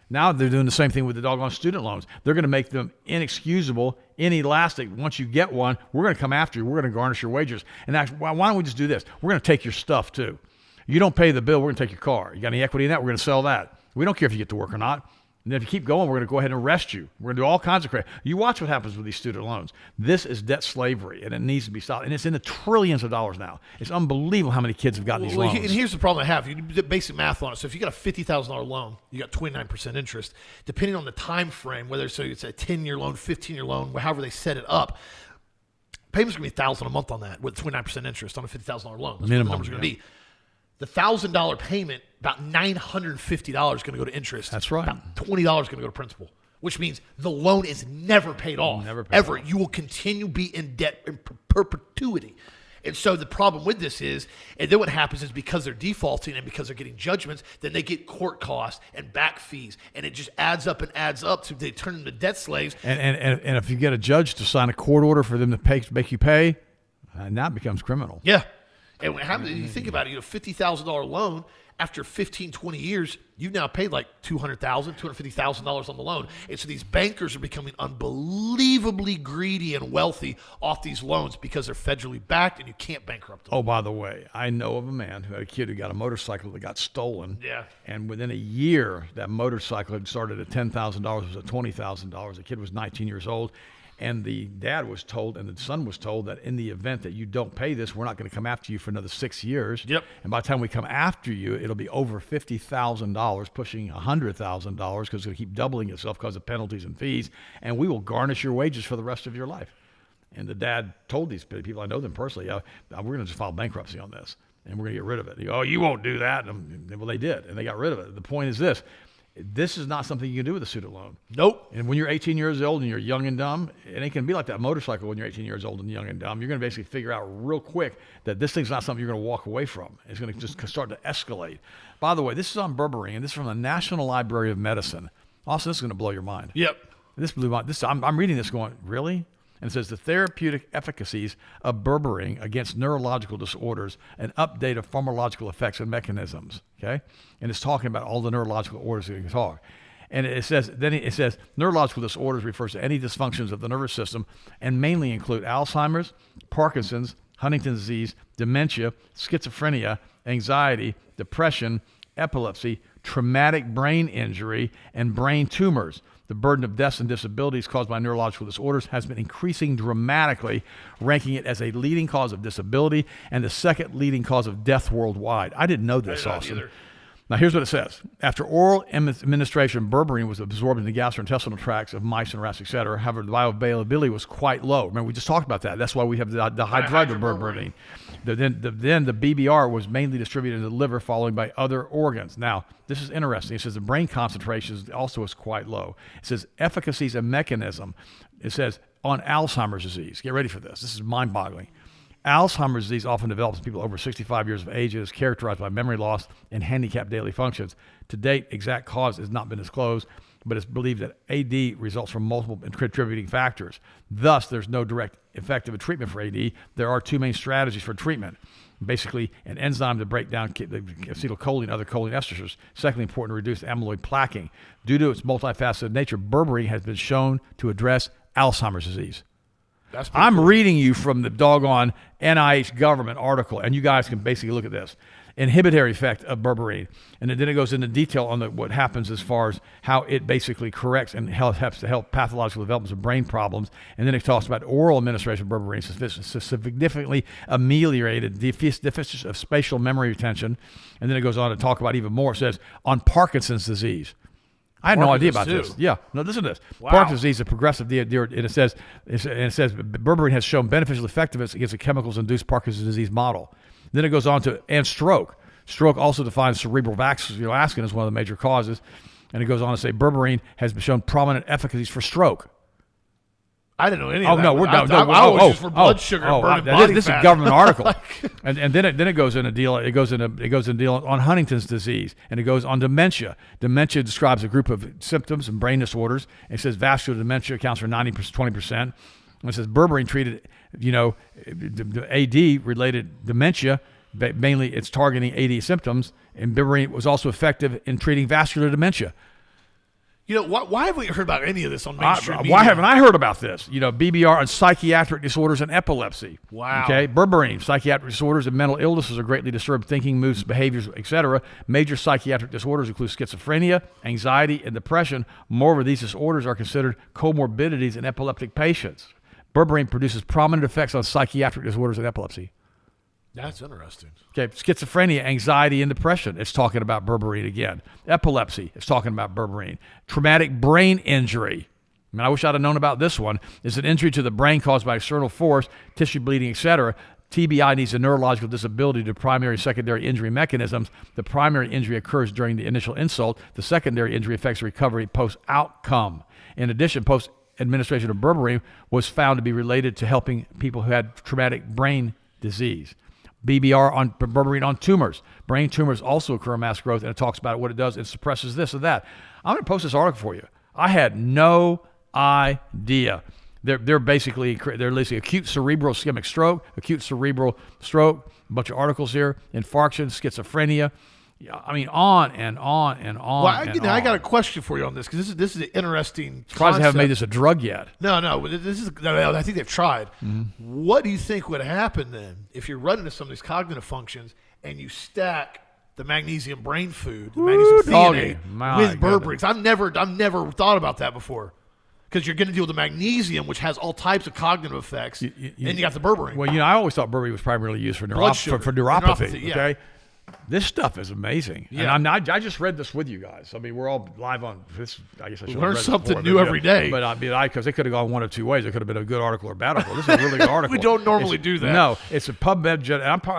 S2: Now they're doing the same thing with the doggone student loans. They're going to make them inexcusable, inelastic. Once you get one, we're going to come after you. We're going to garnish your wages. And actually, why don't we just do this? We're going to take your stuff too. You don't pay the bill, we're going to take your car. You got any equity in that? We're going to sell that. We don't care if you get to work or not. And if you keep going, we're going to go ahead and arrest you. We're going to do all kinds of crap. You watch what happens with these student loans. This is debt slavery, and it needs to be stopped. And it's in the trillions of dollars now. It's unbelievable how many kids have gotten these loans.
S1: And here's the problem I have. You do basic math on it. So if you got a $50,000 loan, you got 29% interest. Depending on the time frame, whether it's a 10-year loan, 15-year loan, however they set it up, payment's going to be $1,000 a month on that with 29% interest on a $50,000 loan. That's
S2: Minimum,
S1: what the number's going to be. The $1,000 payment, about $950 is going to go to interest.
S2: That's right.
S1: About $20 is going to go to principal, which means the loan is never paid off.
S2: Never paid
S1: ever.
S2: off.
S1: You will continue to be in debt in perpetuity. And so the problem with this is, and then what happens is because they're defaulting and because they're getting judgments, then they get court costs and back fees, and it just adds up so they turn into debt slaves.
S2: And if you get a judge to sign a court order for them to make you pay, now it becomes criminal.
S1: Yeah. And what happens, you think about it, a $50,000 loan, after 15, 20 years, you've now paid like $200,000, $250,000 on the loan. And so these bankers are becoming unbelievably greedy and wealthy off these loans because they're federally backed and you can't bankrupt them.
S2: Oh, by the way, I know of a man who had a kid who got a motorcycle that got stolen.
S1: Yeah.
S2: And within a year, that motorcycle had started at $10,000, was at $20,000. The kid was 19 years old. And the dad was told, and the son was told, that in the event that you don't pay this, we're not going to come after you for another 6 years.
S1: Yep.
S2: And by the time we come after you, it'll be over $50,000, pushing $100,000 because it's going to keep doubling itself because of penalties and fees. And we will garnish your wages for the rest of your life. And the dad told these people, I know them personally, we're going to just file bankruptcy on this, and we're going to get rid of it. He goes, oh, you won't do that. And, well, they did, and they got rid of it. The point is this. This is not something you can do with a student loan.
S1: Nope.
S2: And when you're 18 years old and you're young and dumb, it ain't going to be like that motorcycle when you're 18 years old and young and dumb. You're going to basically figure out real quick that this thing's not something you're going to walk away from. It's going to just start to escalate. By the way, this is on Berberine. This is from the National Library of Medicine. Also, this is going to blow your mind.
S1: Yep.
S2: This blew my. I'm reading this going, really? And it says the therapeutic efficacies of berberine against neurological disorders, an update of pharmacological effects and mechanisms. Okay, and it's talking about all the neurological disorders that you can talk. And it says neurological disorders refers to any dysfunctions of the nervous system, and mainly include Alzheimer's, Parkinson's, Huntington's disease, dementia, schizophrenia, anxiety, depression, epilepsy, traumatic brain injury, and brain tumors. The burden of deaths and disabilities caused by neurological disorders has been increasing dramatically, ranking it as a leading cause of disability and the second leading cause of death worldwide. I didn't know this, Austin. Now, here's what it says. After oral administration, berberine was absorbed in the gastrointestinal tracts of mice and rats, etc. However, the bioavailability was quite low. Remember, we just talked about that. That's why we have the high drug of berberine. Then the BBR was mainly distributed in the liver, followed by other organs. Now, this is interesting. It says the brain concentration also is quite low. It says efficacies and mechanism. It says on Alzheimer's disease. Get ready for this. This is mind-boggling. Alzheimer's disease often develops in people over 65 years of age. It is characterized by memory loss and handicapped daily functions. To date, exact cause has not been disclosed, but it's believed that AD results from multiple contributing factors. Thus, there's no direct effective treatment for AD. There are two main strategies for treatment. Basically, an enzyme to break down the acetylcholine and other choline esters. Secondly, important to reduce amyloid plaquing. Due to its multifaceted nature, berberine has been shown to address Alzheimer's disease. I'm reading you from the doggone NIH government article, and you guys can basically look at this. Inhibitory effect of berberine. And then it goes into detail on what happens as far as how it basically corrects and helps to help pathological developments of brain problems. And then it talks about oral administration of berberine significantly ameliorated deficits of spatial memory retention. And then it goes on to talk about even more. It says on Parkinson's disease. I had no idea about this. Yeah, no, listen to this. Wow. Parkinson's disease is a progressive, and it says berberine has shown beneficial effectiveness against the chemicals-induced Parkinson's disease model. Then it goes on to, and stroke. Stroke also defines cerebral vascular as one of the major causes. And it goes on to say berberine has shown prominent efficacies for stroke.
S1: I didn't know any of that.
S2: I was just for blood sugar and burning body fat. This is a government article. and then it goes into deal. It goes into deal on Huntington's disease, and it goes on dementia. Dementia describes a group of symptoms and brain disorders. It says vascular dementia accounts for 20%. And it says berberine treated, AD-related dementia, mainly it's targeting AD symptoms, and berberine was also effective in treating vascular dementia.
S1: Why have we heard about any of this on mainstream media?
S2: Why haven't I heard about this? BBR on psychiatric disorders and epilepsy.
S1: Wow.
S2: Okay, berberine, psychiatric disorders and mental illnesses are greatly disturbed thinking, moods, behaviors, etc. Major psychiatric disorders include schizophrenia, anxiety, and depression. Moreover, these disorders are considered comorbidities in epileptic patients. Berberine produces prominent effects on psychiatric disorders and epilepsy.
S1: That's interesting.
S2: Okay, schizophrenia, anxiety, and depression. It's talking about berberine again. Epilepsy. It's talking about berberine. Traumatic brain injury. I wish I'd have known about this one. It's an injury to the brain caused by external force, tissue bleeding, etc. TBI needs a neurological disability to primary and secondary injury mechanisms. The primary injury occurs during the initial insult. The secondary injury affects recovery post-outcome. In addition, post-administration of berberine was found to be related to helping people who had traumatic brain disease. BBR on berberine on tumors. Brain tumors also occur in mass growth, and it talks about what it does. It suppresses this or that. I'm going to post this article for you. I had no idea. They're basically listing acute cerebral ischemic stroke, acute cerebral stroke, a bunch of articles here, infarction, schizophrenia. On and on and on.
S1: Well, I got a question for you on this, because this is an interesting
S2: Surprised they haven't made this a drug yet.
S1: No. I think they've tried.
S2: Mm-hmm.
S1: What do you think would happen then if you're running to some of these cognitive functions and you stack the magnesium brain food, the magnesium threonate with berberine? I've never thought about that before. Because you're going to deal with the magnesium, which has all types of cognitive effects, and you got the berberine.
S2: Well, I always thought berberine was primarily used for neuropathy.
S1: Yeah.
S2: Okay. This stuff is amazing. Yeah. And I just read this with you guys. We're all live on this. I guess I should
S1: learn something new every day.
S2: But because it could have gone one of two ways. It could have been a good article or a bad article. This is a really good article.
S1: We don't normally do that.
S2: No, it's a PubMed.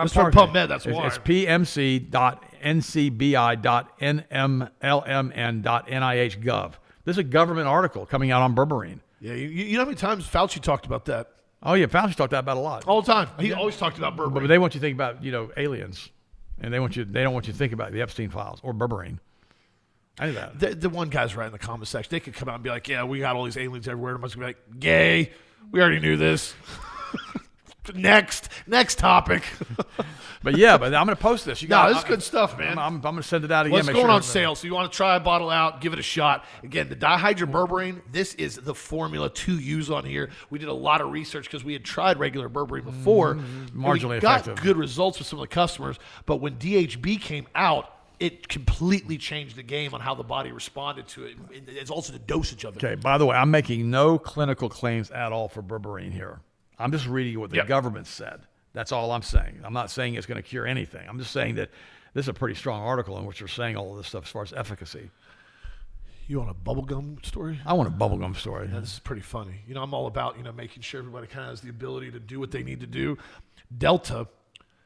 S1: It's from PubMed. That's why.
S2: It's pmc.ncbi.nmlmn.nih.gov. This is a government article coming out on berberine.
S1: Yeah, you know how many times Fauci talked about that?
S2: Oh yeah, Fauci talked about a lot.
S1: All the time. He always talked about berberine.
S2: But they want you to think about aliens. And they don't want you to think about the Epstein files or berberine. I knew that.
S1: The one guy's right in the comment section. They could come out and be like, yeah, we got all these aliens everywhere. It must be like, gay. We already knew this. Next topic.
S2: But I'm going to post this.
S1: This is good stuff, man.
S2: I'm going to send it out again.
S1: Well, it's going on sale, so you want to try a bottle out, give it a shot. Again, the dihydroberberine, this is the formula to use on here. We did a lot of research because we had tried regular berberine before.
S2: Marginally
S1: effective. Got good results with some of the customers, but when DHB came out, it completely changed the game on how the body responded to it. It's also the dosage of it.
S2: Okay, by the way, I'm making no clinical claims at all for berberine here. I'm just reading what the government said. That's all I'm saying. I'm not saying it's going to cure anything. I'm just saying that this is a pretty strong article in which they're saying all of this stuff as far as efficacy.
S1: You want a bubblegum story?
S2: I want a bubblegum story.
S1: Yeah, this is pretty funny. I'm all about, making sure everybody kind of has the ability to do what they need to do. Delta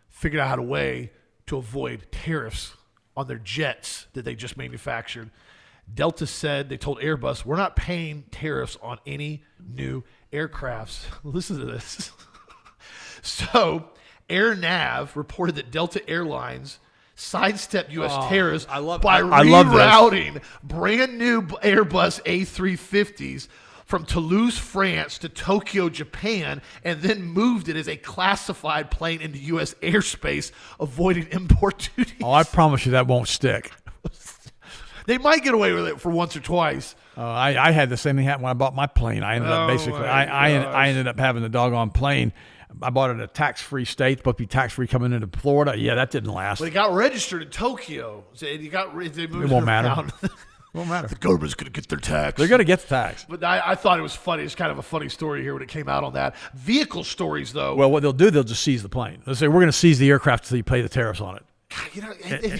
S1: figured out a way to avoid tariffs on their jets that they just manufactured. Delta said, they told Airbus, we're not paying tariffs on any new aircrafts. Listen to this. So, AirNav reported that Delta Airlines sidestepped U.S. tariffs by rerouting brand new Airbus A350s from Toulouse, France to Tokyo, Japan, and then moved it as a classified plane into U.S. airspace, avoiding import duties.
S2: Oh, I promise you that won't stick.
S1: They might get away with it for once or twice.
S2: I had the same thing happen when I bought my plane. I ended up basically, I ended up having the doggone plane. I bought it in a tax-free state, supposed to be tax-free coming into Florida. Yeah, that didn't last.
S1: But it got registered in Tokyo. They moved
S2: it won't matter. Won't matter.
S1: The government's going to get their tax.
S2: They're going to get the tax.
S1: But I thought it was funny. It's kind of a funny story here when it came out on that. Vehicle stories, though.
S2: Well, what they'll do, they'll just seize the plane. They'll say, we're going to seize the aircraft until you pay the tariffs on it.
S1: God,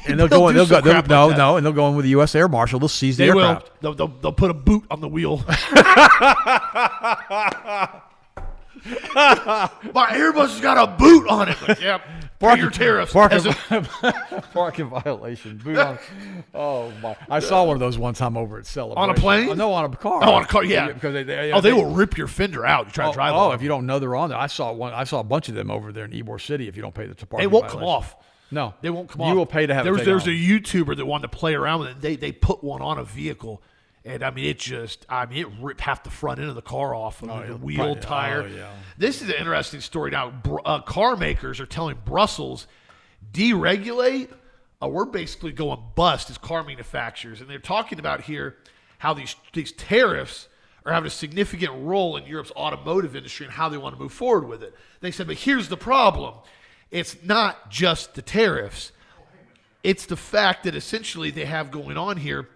S2: And they'll go in. And they'll go in with the U.S. Air Marshal. They'll seize the aircraft.
S1: They'll put a boot on the wheel. My Airbus has got a boot on it. Like, yep. Pay your tariffs.
S2: Parking violation. Boot on. Oh my! I saw one of those one time over at Celebration.
S1: On a plane?
S2: Oh, no, on a car.
S1: Oh, on a car. Yeah.
S2: Because
S1: they will rip your fender out. You try to drive.
S2: If you don't know they're on there. I saw a bunch of them over there in Ybor City. If you don't pay the parking,
S1: they won't come off.
S2: No,
S1: they won't come off.
S2: You will pay to have.
S1: There's a YouTuber that wanted to play around with it. They put one on a vehicle. And, it ripped half the front end of the car off. The wheel, tire.
S2: Oh, yeah.
S1: This is an interesting story. Now, car makers are telling Brussels, deregulate, we're basically going bust as car manufacturers. And they're talking about here how these tariffs are having a significant role in Europe's automotive industry and how they want to move forward with it. They said, but here's the problem. It's not just the tariffs. It's the fact that essentially they have going on here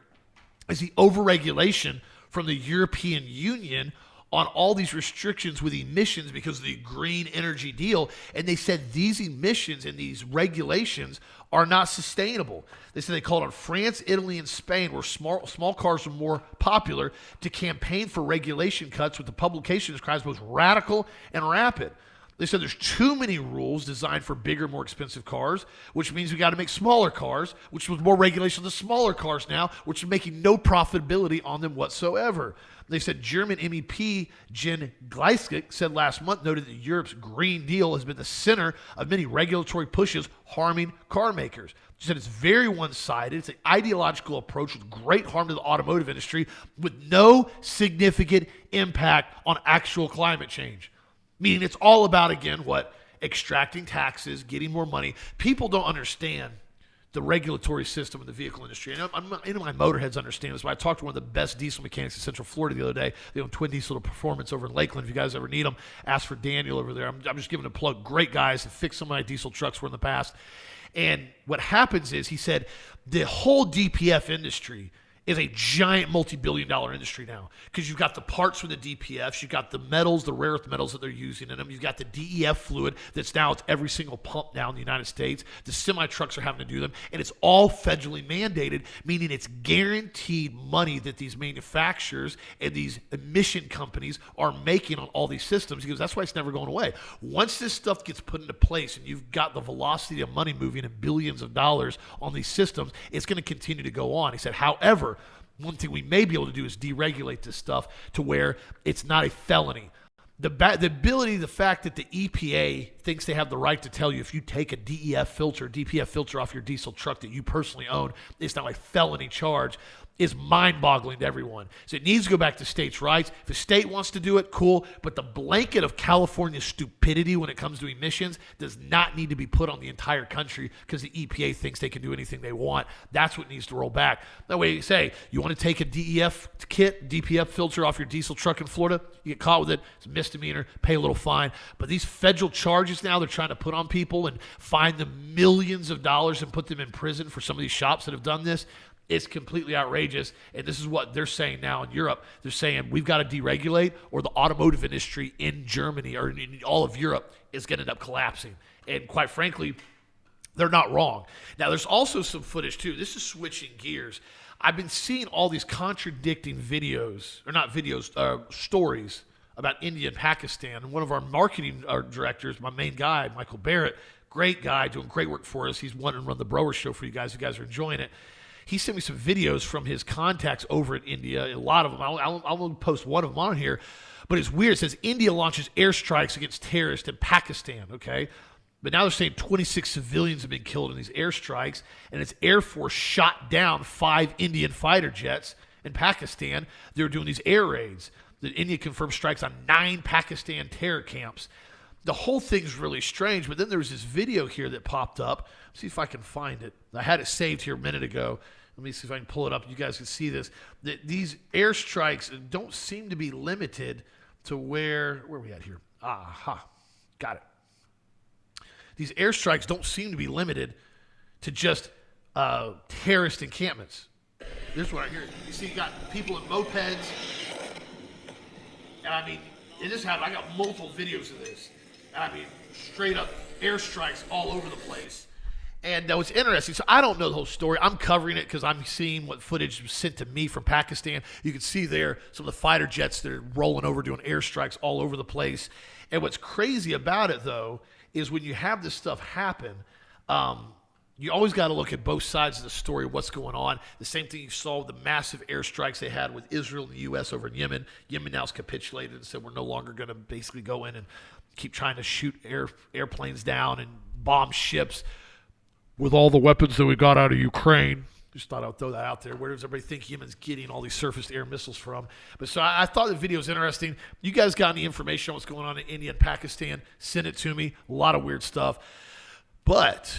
S1: is the overregulation from the European Union on all these restrictions with emissions because of the green energy deal. And they said these emissions and these regulations are not sustainable. They said they called on France, Italy, and Spain, where small cars were more popular, to campaign for regulation cuts, with the publication described as both radical and rapid. They said there's too many rules designed for bigger, more expensive cars, which means we got to make smaller cars, which was more regulation of the smaller cars now, which is making no profitability on them whatsoever. They said German MEP Jen Gleiske said last month, noted that Europe's Green Deal has been the center of many regulatory pushes harming car makers. She said it's very one-sided. It's an ideological approach with great harm to the automotive industry with no significant impact on actual climate change. Meaning it's all about, again, what? Extracting taxes, getting more money. People don't understand the regulatory system of the vehicle industry. And my motorheads understand this. But I talked to one of the best diesel mechanics in Central Florida the other day. They own Twin Diesel Performance over in Lakeland. If you guys ever need them, ask for Daniel over there. I'm just giving a plug. Great guys that fix some of my diesel trucks were in the past. And what happens is, he said, the whole DPF industry is a giant multi-billion-dollar industry now, because you've got the parts for the DPFs, you've got the metals, the rare earth metals that they're using in them, you've got the DEF fluid that's now at every single pump now in the United States. The semi-trucks are having to do them, and it's all federally mandated, meaning it's guaranteed money that these manufacturers and these emission companies are making on all these systems, because that's why it's never going away. Once this stuff gets put into place and you've got the velocity of money moving in billions of dollars on these systems, it's going to continue to go on. He said, however, one thing we may be able to do is deregulate this stuff to where it's not a felony. The fact that the EPA thinks they have the right to tell you if you take a DEF filter, DPF filter off your diesel truck that you personally own, it's not a felony charge, is mind-boggling to everyone. So it needs to go back to states' rights. If a state wants to do it, cool. But the blanket of California stupidity when it comes to emissions does not need to be put on the entire country because the EPA thinks they can do anything they want. That's what needs to roll back. That way you say, you want to take a DEF kit, DPF filter off your diesel truck in Florida, you get caught with it, it's a misdemeanor, pay a little fine. But these federal charges now they're trying to put on people and fine them millions of dollars and put them in prison for some of these shops that have done this, it's completely outrageous, and this is what they're saying now in Europe. They're saying we've got to deregulate, or the automotive industry in Germany or in all of Europe is going to end up collapsing. And quite frankly, they're not wrong. Now, there's also some footage, too. This is switching gears. I've been seeing all these contradicting videos, or not videos, stories about India and Pakistan. And one of our marketing directors, my main guy, Michael Barrett, great guy, doing great work for us. He's wanting to run the Brower Show for you guys. You guys are enjoying it. He sent me some videos from his contacts over in India. A lot of them. I'll post one of them on here. But it's weird. It says India launches airstrikes against terrorists in Pakistan, okay? But now they're saying 26 civilians have been killed in these airstrikes, and its Air Force shot down 5 Indian fighter jets in Pakistan. They were doing these air raids. The India confirmed strikes on 9 Pakistan terror camps. The whole thing's really strange, but then there was this video here that popped up. See if I can find it. I had it saved here a minute ago. Let me see if I can pull it up. You guys can see this. These airstrikes don't seem to be limited to where are we at here? Aha, got it. These airstrikes don't seem to be limited to just terrorist encampments. There's one right here. You see, you got people in mopeds. And I mean, this happened. I got multiple videos of this. And I mean, straight up airstrikes all over the place. And that was interesting. So I don't know the whole story. I'm covering it because I'm seeing what footage was sent to me from Pakistan. You can see there some of the fighter jets that are rolling over doing airstrikes all over the place. And what's crazy about it, though, is when you have this stuff happen, you always got to look at both sides of the story, what's going on. The same thing you saw with the massive airstrikes they had with Israel and the U.S. over in Yemen. Yemen now's capitulated and said we're no longer going to basically go in and keep trying to shoot airplanes down and bomb ships with all the weapons that we got out of Ukraine. Just thought I'd throw that out there. Where does everybody think Yemen's getting all these surface-to-air missiles from? But so I thought the video was interesting. You guys got any information on what's going on in India and Pakistan? Send it to me. A lot of weird stuff. But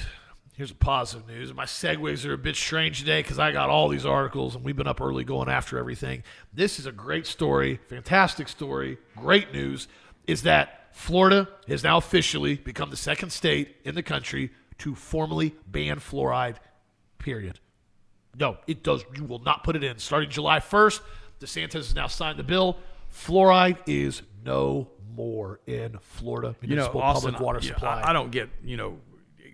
S1: here's a positive news. My segues are a bit strange today because I got all these articles, and we've been up early going after everything. This is a great story, fantastic story, great news, is that Florida has now officially become the second state in the country to formally ban fluoride, period. No, it does. You will not put it in. Starting July 1st, DeSantis has now signed the bill. Fluoride is no more in Florida municipal public water supply.
S2: I don't get,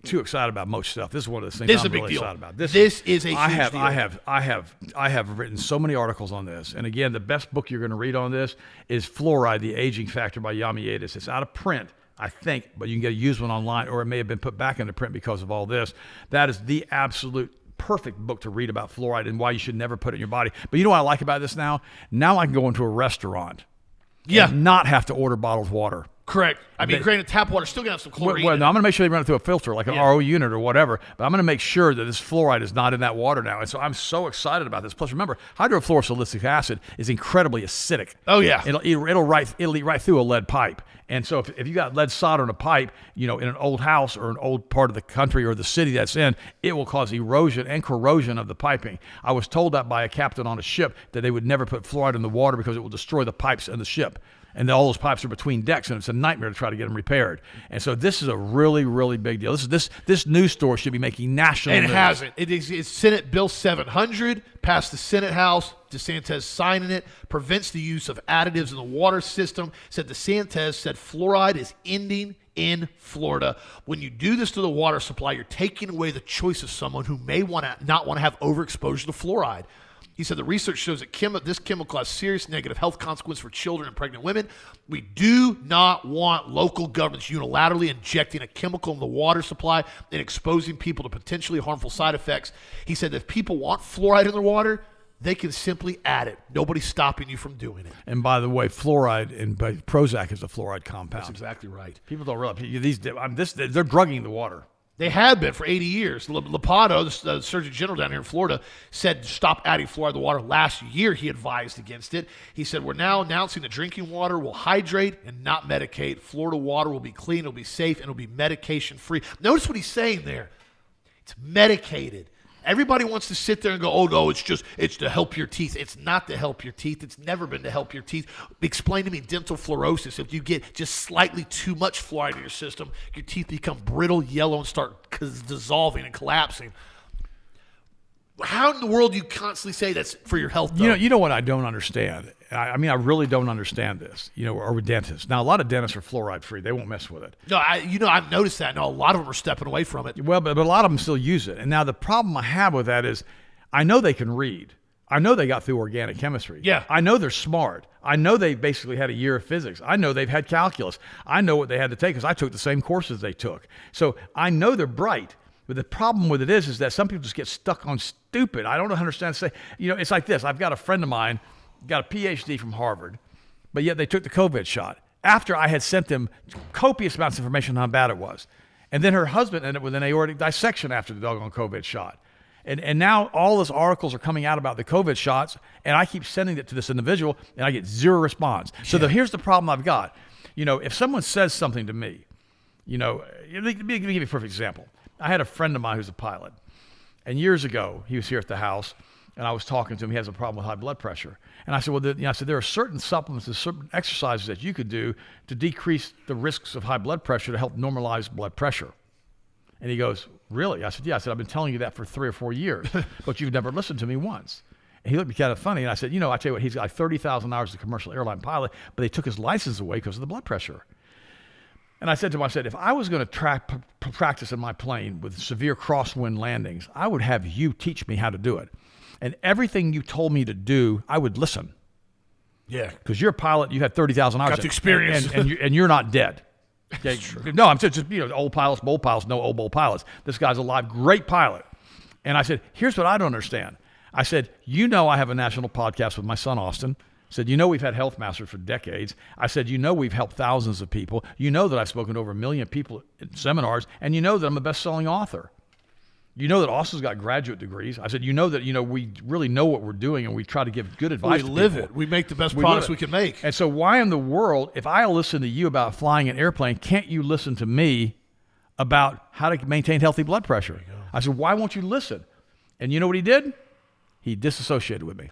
S2: too excited about most stuff. This is one of the things
S1: I'm
S2: really
S1: deal.
S2: excited about.
S1: This is a huge deal.
S2: I have written so many articles on this. And again, the best book you're going to read on this is Fluoride, The Aging Factor by Yamiadis. It's out of print, I think, but you can get a used one online, or it may have been put back into print because of all this. That is the absolute perfect book to read about fluoride and why you should never put it in your body. But you know what I like about this now? Now I can go into a restaurant and not have to order bottled water.
S1: Correct. I mean, granted, tap water still going to have some chlorine.
S2: Well, no, I'm going to make sure they run it through a filter, like an RO unit or whatever. But I'm going to make sure that this fluoride is not in that water now. And so I'm so excited about this. Plus, remember, hydrofluorosilicic acid is incredibly acidic.
S1: Oh, yeah.
S2: It'll eat right through a lead pipe. And so if you got lead solder in a pipe, in an old house or an old part of the country or the city that's in, it will cause erosion and corrosion of the piping. I was told that by a captain on a ship that they would never put fluoride in the water because it will destroy the pipes in the ship. And all those pipes are between decks, and it's a nightmare to try to get them repaired. And so this is a really, really big deal. This news story should be making national news.
S1: And it hasn't. It's Senate Bill 700, passed the Senate House. DeSantis signing it, prevents the use of additives in the water system. DeSantis said fluoride is ending in Florida. When you do this to the water supply, you're taking away the choice of someone who may not want to have overexposure to fluoride. He said the research shows that this chemical has serious negative health consequences for children and pregnant women. We do not want local governments unilaterally injecting a chemical in the water supply and exposing people to potentially harmful side effects. He said that if people want fluoride in their water, they can simply add it. Nobody's stopping you from doing it.
S2: And by the way, fluoride and Prozac is a fluoride compound.
S1: That's exactly right.
S2: People don't realize they're drugging the water.
S1: They have been for 80 years. Lopato, the Surgeon General down here in Florida, said stop adding fluoride to the water. Last year, he advised against it. He said, we're now announcing that drinking water will hydrate and not medicate. Florida water will be clean, it'll be safe, and it'll be medication-free. Notice what he's saying there. It's medicated. Everybody wants to sit there and go, oh, no, it's to help your teeth. It's not to help your teeth. It's never been to help your teeth. Explain to me dental fluorosis. If you get just slightly too much fluoride in your system, your teeth become brittle, yellow, and start dissolving and collapsing. How in the world do you constantly say that's for your health, though?
S2: You know what I don't understand? I really don't understand this, or with dentists. Now, a lot of dentists are fluoride-free. They won't mess with it.
S1: No, I've noticed that. Now, a lot of them are stepping away from it.
S2: Well, but a lot of them still use it. And now the problem I have with that is I know they can read. I know they got through organic chemistry.
S1: Yeah.
S2: I know they're smart. I know they basically had a year of physics. I know they've had calculus. I know what they had to take because I took the same courses they took. So I know they're bright. But the problem with it is that some people just get stuck on stupid. I don't understand. It's like this. I've got a friend of mine, got a PhD from Harvard, but yet they took the COVID shot after I had sent them copious amounts of information on how bad it was. And then her husband ended up with an aortic dissection after the doggone COVID shot. And now all those articles are coming out about the COVID shots, and I keep sending it to this individual, and I get zero response. So here's the problem I've got. If someone says something to me, let me give you a perfect example. I had a friend of mine who's a pilot, And years ago, he was here at the house, and I was talking to him. He has a problem with high blood pressure. And I said, well, there are certain supplements and certain exercises that you could do to decrease the risks of high blood pressure to help normalize blood pressure. And he goes, really? I said, yeah. I said, I've been telling you that for 3 or 4 years, but you've never listened to me once. And he looked at me kind of funny, and I said, I tell you what, he's got 30,000 hours as a commercial airline pilot, but they took his license away because of the blood pressure. And I said to him, if I was going to practice in my plane with severe crosswind landings, I would have you teach me how to do it. And everything you told me to do, I would listen.
S1: Yeah.
S2: Because you're a pilot, you had 30,000 hours.
S1: Got the experience.
S2: And you're not dead. Okay?
S1: That's true.
S2: No, I'm just old pilots, bold pilots, no old pilots. This guy's alive, great pilot. And I said, here's what I don't understand. I said, I have a national podcast with my son, Austin. I said, we've had Health Masters for decades. I said, we've helped thousands of people. That I've spoken to over 1 million people at seminars, and that I'm a best-selling author. That Austin's got graduate degrees. I said, that, we really know what we're doing, and we try to give good advice to people.
S1: We live it. We make the best products we can make.
S2: And so why in the world, if I listen to you about flying an airplane, can't you listen to me about how to maintain healthy blood pressure? I said, why won't you listen? And you know what he did? He disassociated with me.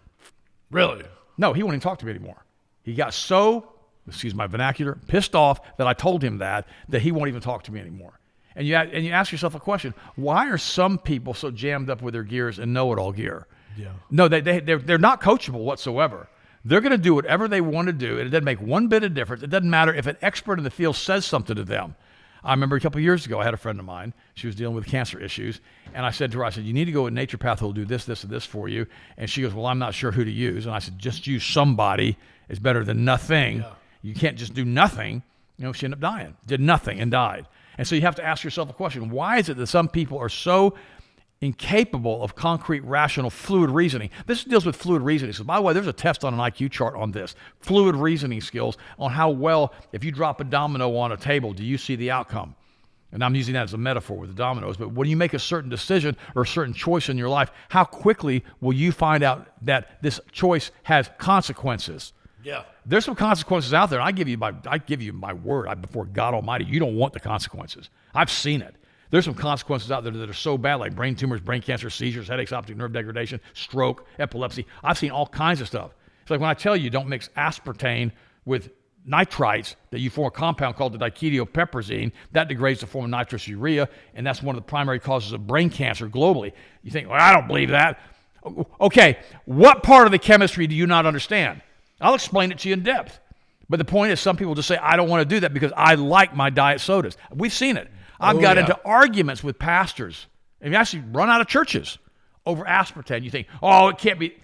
S1: Really?
S2: No, he won't even talk to me anymore. He got so, excuse my vernacular, pissed off that I told him that he won't even talk to me anymore. And you ask yourself a question: why are some people so jammed up with their gears and know-it-all gear? Yeah. No, they're not coachable whatsoever. They're going to do whatever they want to do, and it doesn't make one bit of difference. It doesn't matter if an expert in the field says something to them. I remember a couple of years ago, I had a friend of mine. She was dealing with cancer issues, and I said to her, you need to go with naturopath who will do this, this, and this for you. And she goes, well, I'm not sure who to use. And I said, just use somebody. It's better than nothing. Yeah. You can't just do nothing. She ended up dying. Did nothing and died. And so you have to ask yourself a question. Why is it that some people are so incapable of concrete, rational, fluid reasoning? This deals with fluid reasoning. So, by the way, there's a test on an IQ chart on this. Fluid reasoning skills on how well, if you drop a domino on a table, do you see the outcome? And I'm using that as a metaphor with the dominoes. But when you make a certain decision or a certain choice in your life, how quickly will you find out that this choice has consequences?
S1: Yeah.
S2: There's some consequences out there. I give you my word before God Almighty. You don't want the consequences. I've seen it. There's some consequences out there that are so bad, like brain tumors, brain cancer, seizures, headaches, optic nerve degradation, stroke, epilepsy. I've seen all kinds of stuff. It's like when I tell you don't mix aspartame with nitrites, that you form a compound called the diketopiperazine. That degrades to form of nitrous urea, and that's one of the primary causes of brain cancer globally. You think, well, I don't believe that. Okay, what part of the chemistry do you not understand? I'll explain it to you in depth. But the point is, some people just say, I don't want to do that because I like my diet sodas. We've seen it. I've got into arguments with pastors, and you actually run out of churches over aspartame. You think, it can't be.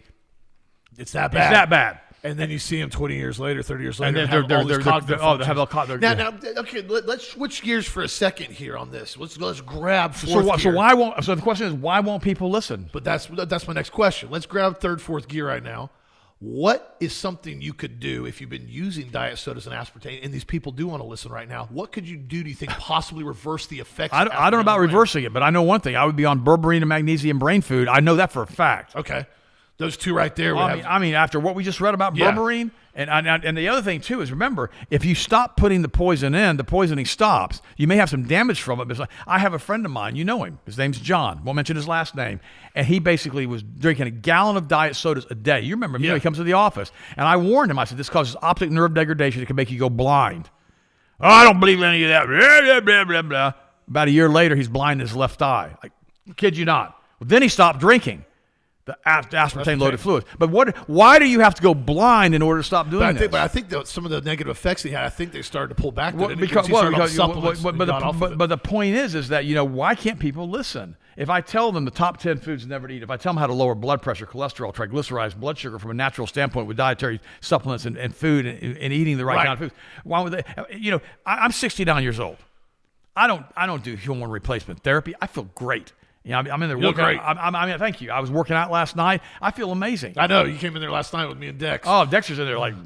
S1: It's that bad.
S2: It's that bad.
S1: And then you see them 20 years later, 30 years later,
S2: and
S1: have all these cognitive
S2: functions.
S1: Now, okay, let's switch gears for a second here on this. Let's grab fourth gear.
S2: So the question is, why won't people listen?
S1: But that's my next question. Let's grab third, fourth gear right now. What is something you could do if you've been using diet sodas and aspartame, and these people do want to listen right now? What could you do you think possibly reverse the effects?
S2: I don't know about reversing it, but I know one thing. I would be on berberine and magnesium brain food. I know that for a fact.
S1: Okay. Those two right there.
S2: I mean, after what we just read about berberine, and the other thing, too, is remember, if you stop putting the poison in, the poisoning stops. You may have some damage from it. But I have a friend of mine. You know him. His name's John. Won't mention his last name. And he basically was drinking a gallon of diet sodas a day. You remember him. He comes to the office. And I warned him. I said, this causes optic nerve degradation. It can make you go blind. Oh, I don't believe any of that. Blah, blah, blah, blah, blah. About a year later, he's blind in his left eye. I kid you not. Well, then he stopped drinking the aspartame-loaded fluids. But why do you have to go blind in order to stop doing this?
S1: But I think that some of the negative effects he had, I think they started to pull back.
S2: But the point is that, why can't people listen? If I tell them the top 10 foods never to eat, if I tell them how to lower blood pressure, cholesterol, triglycerides, blood sugar from a natural standpoint with dietary supplements and food and eating the right kind of foods, why would they? I'm 69 years old. I don't do hormone replacement therapy. I feel great. I'm in there working.
S1: Great.
S2: I mean, thank you. I was working out last night. I feel amazing.
S1: I know. You came in there last night with me and Dex.
S2: Oh, Dexter's in there like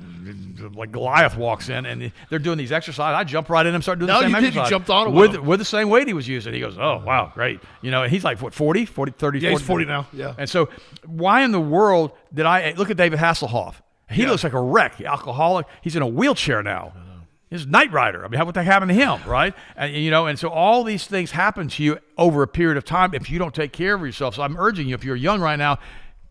S2: Goliath walks in, and they're doing these exercises. I jump right in and start doing the same exercise.
S1: You jumped on
S2: with the same weight he was using. He goes, oh, wow, great. And he's like, what, 40, 30,
S1: yeah, 40? He's 40 now, yeah.
S2: And so why in the world did I – look at David Hasselhoff. He looks like a wreck, alcoholic. He's in a wheelchair now. His Knight Rider. I mean, what the heck happened to him, right? And and so all these things happen to you over a period of time if you don't take care of yourself. So I'm urging you, if you're young right now,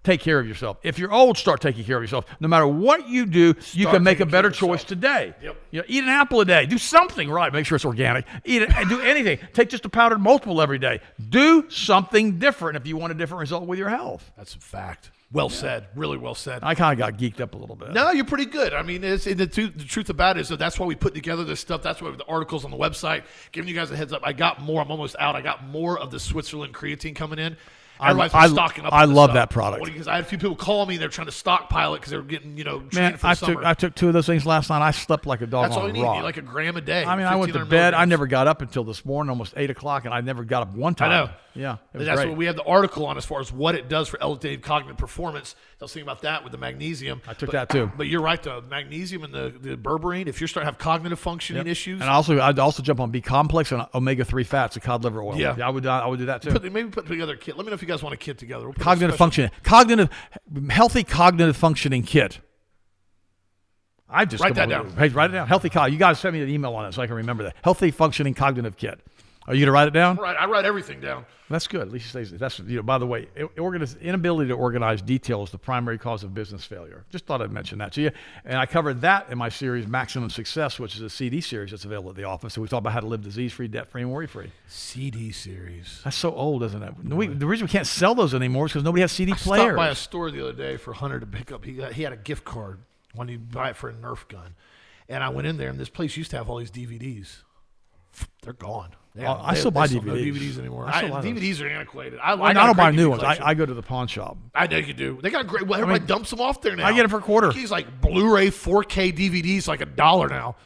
S2: take care of yourself. If you're old, start taking care of yourself. No matter what you do, you can make a better choice today.
S1: Yep.
S2: Eat an apple a day. Do something right. Make sure it's organic. Eat it and do anything. Take just a powdered multiple every day. Do something different if you want a different result with your health.
S1: That's a fact. Well said. Really well said.
S2: I kind of got geeked up a little bit.
S1: No, you're pretty good. I mean, the truth about it is that's why we put together this stuff. That's why the articles on the website, giving you guys a heads up. I got more. I'm almost out. I got more of the Switzerland creatine coming in. Everybody's been stocking up.
S2: I love
S1: stuff.
S2: that product.
S1: Because I had a few people call me. They're trying to stockpile it because they were getting,
S2: Man,
S1: for the summer.
S2: I took 2 of those things last night. I slept like a dog
S1: That's
S2: on
S1: all
S2: a
S1: you need.
S2: rock.
S1: You need like a gram a day.
S2: I mean, I went to bed.
S1: milligrams.
S2: I never got up until this morning, almost 8 o'clock, and I never got up one time.
S1: I know.
S2: Yeah, it was
S1: That's
S2: great.
S1: what we have the article on as far as what it does for elevated cognitive performance. I was thinking about that with the magnesium.
S2: I took that too.
S1: But you're right, the magnesium and the berberine, if you're starting to have cognitive functioning issues.
S2: And I'd also jump on B complex and omega-3 fats, the cod liver oil.
S1: Yeah.
S2: I would do that too.
S1: Maybe put together a kit. Let me know if you guys want a kit together. We'll put
S2: Cognitive functioning. Healthy cognitive functioning kit. I just
S1: write that down.
S2: Hey, write it down. Healthy cog. You guys send me an email on it so I can remember that. Healthy functioning cognitive kit. Are you gonna write it down?
S1: Right, I write everything down.
S2: That's good. At least he says that's by the way, inability to organize detail is the primary cause of business failure. Just thought I'd mention that to you. And I covered that in my series Maximum Success, which is a CD series that's available at the office. So we talk about how to live disease-free, debt-free, and worry-free.
S1: CD series.
S2: That's so old, isn't it? The reason we can't sell those anymore is because nobody has CD players.
S1: I stopped by a store the other day for Hunter to pick up. He had a gift card when you buy it for a Nerf gun, and I went in there, and this place used to have all these DVDs. They're gone.
S2: I still buy DVDs.
S1: No DVDs anymore. DVDs are antiquated. I
S2: don't buy new ones. I go to the pawn shop.
S1: I know you do. They got a great. Well, everybody dumps them off there now.
S2: I get it for $0.25.
S1: He's like Blu-ray 4K DVDs, like $1 now.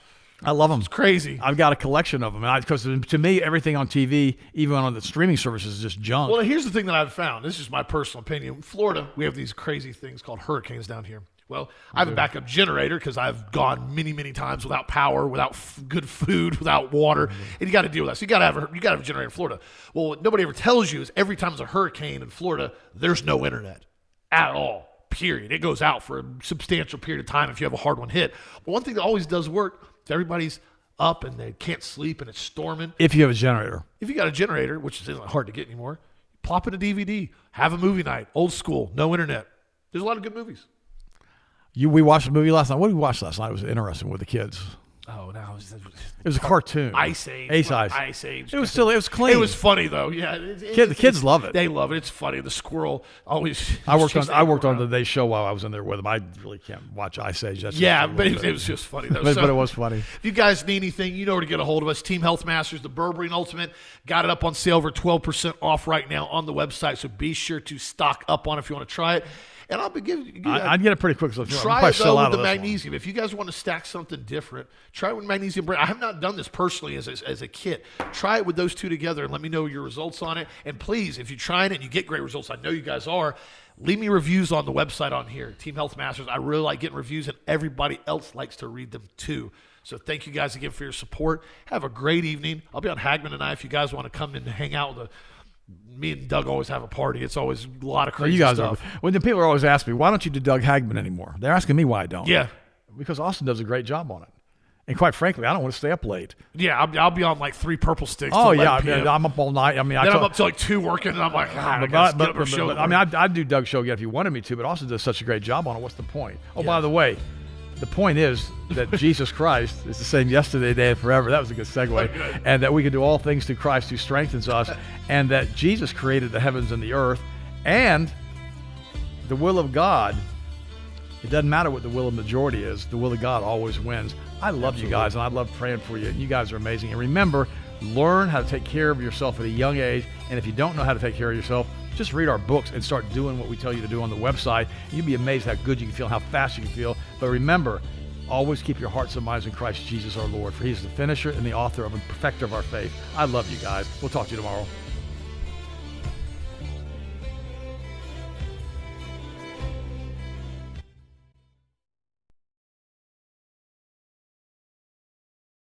S2: I love them.
S1: It's crazy.
S2: I've got a collection of them, because to me, everything on TV, even on the streaming services, is just junk.
S1: Well, here's the thing that I've found. This is my personal opinion. In Florida, we have these crazy things called hurricanes down here. Well, I have a backup generator because I've gone many, many times without power, without good food, without water, and you got to deal with that. So you got to have a generator in Florida. Well, what nobody ever tells you is every time there's a hurricane in Florida, there's no internet at all. Period. It goes out for a substantial period of time if you have a hard one hit. But one thing that always does work, if everybody's up and they can't sleep and it's storming.
S2: If you have a generator.
S1: If you got a generator, which isn't hard to get anymore, plop in a DVD, have a movie night, old school, no internet. There's a lot of good movies.
S2: We watched a movie last night. What did we watch last night? It was interesting with the kids.
S1: Oh, no.
S2: It was a cartoon.
S1: Ice Age. Ice Age.
S2: It was clean.
S1: It was funny, though. Yeah.
S2: The kids love it.
S1: They love it. It's funny. The squirrel always.
S2: I worked on today's show while I was in there with them. I really can't watch Ice Age. But
S1: it was just funny, though.
S2: But it was funny.
S1: If you guys need anything, you know where to get a hold of us. Team Health Masters, the Berberine Ultimate. Got it up on sale for 12% off right now on the website. So be sure to stock up on it if you want to try it. And I'll be giving you
S2: I'd get it pretty quick. So
S1: try it though with the magnesium. If you guys want to stack something different, try it with magnesium. I have not done this personally as a kit. Try it with those two together and let me know your results on it. And please, if you try it and you get great results, I know you guys are, leave me reviews on the website on here, Team Health Masters. I really like getting reviews, and everybody else likes to read them too. So thank you guys again for your support. Have a great evening. I'll be on Hagman tonight if you guys want to come in and hang out with me and Doug always have a party. It's always a lot of crazy stuff.
S2: When the people are always asking me, why don't you do Doug Hagman anymore? They're asking me why I don't.
S1: Yeah.
S2: Because Austin does a great job on it. And quite frankly, I don't want to stay up late.
S1: Yeah, I'll be on like 3 purple sticks.
S2: Oh, yeah. I'm up all night.
S1: I'm up till like 2 working, and I'm like, I got to get up for show.
S2: I'd do Doug's show again if you wanted me to, but Austin does such a great job on it. What's the point? Oh, by the way, the point is that Jesus Christ is the same yesterday, today, and forever. That was a good segue.
S1: Good.
S2: And that we can do all things through Christ who strengthens us, and that Jesus created the heavens and the earth, and the will of God. It doesn't matter what the will of majority is. The will of God always wins. I love you guys, and I love praying for you. And you guys are amazing. And remember, learn how to take care of yourself at a young age. And if you don't know how to take care of yourself, just read our books and start doing what we tell you to do on the website. You'll be amazed how good you can feel, how fast you can feel. But remember, always keep your hearts and minds in Christ Jesus our Lord, for He is the finisher and the author and perfecter of our faith. I love you guys. We'll talk to you tomorrow.